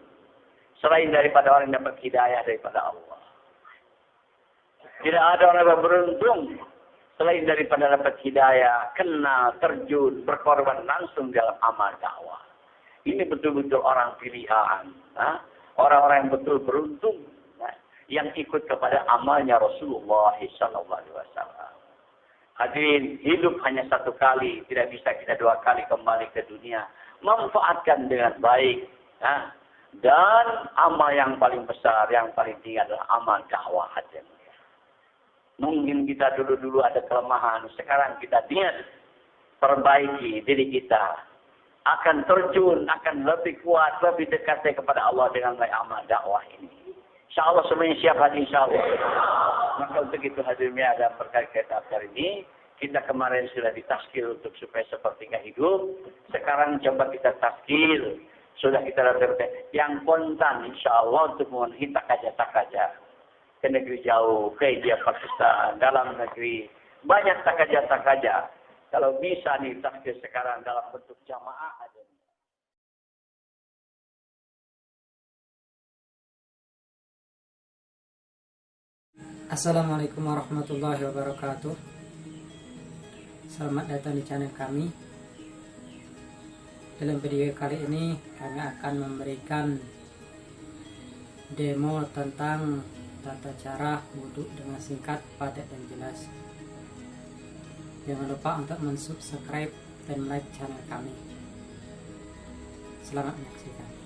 Speaker 1: selain daripada orang yang dapat hidayah daripada Allah. Tidak ada orang yang beruntung selain daripada dapat hidayah, kenal, terjun, berkorban langsung dalam amal dakwah. Ini betul-betul orang pilihan. Orang-orang yang betul beruntung yang ikut kepada amalnya Rasulullah SAW. Hadirin, hidup hanya 1 kali, tidak bisa kita 2 kali kembali ke dunia. Manfaatkan dengan baik. Dan amal yang paling besar, yang paling tinggi adalah amal dakwah. Mungkin kita dulu ada kelemahan, sekarang kita niat perbaiki diri kita. Akan terjun, akan lebih kuat, lebih dekat kepada Allah dengan amal dakwah ini. InsyaAllah semuanya siap hati insyaAllah. Maka untuk itu hadirnya ada berkait-kait afkar ini. Kita kemarin sudah ditaskil untuk supaya sepertiga hidup. Sekarang coba kita taskil. Sudah kita lakukan yang kontan insyaAllah untuk memenuhi takaja-takaja. Ke negeri jauh, ke India, Pakistan, dalam negeri. Banyak takaja-takaja. Kalau bisa nih taskil sekarang dalam bentuk jamaah aja.
Speaker 3: Assalamualaikum warahmatullahi wabarakatuh. Selamat datang di channel kami. Dalam video kali ini kami akan memberikan demo tentang tata cara wudhu dengan singkat, padat dan jelas. Jangan lupa untuk mensubscribe dan like channel kami. Selamat menyaksikan.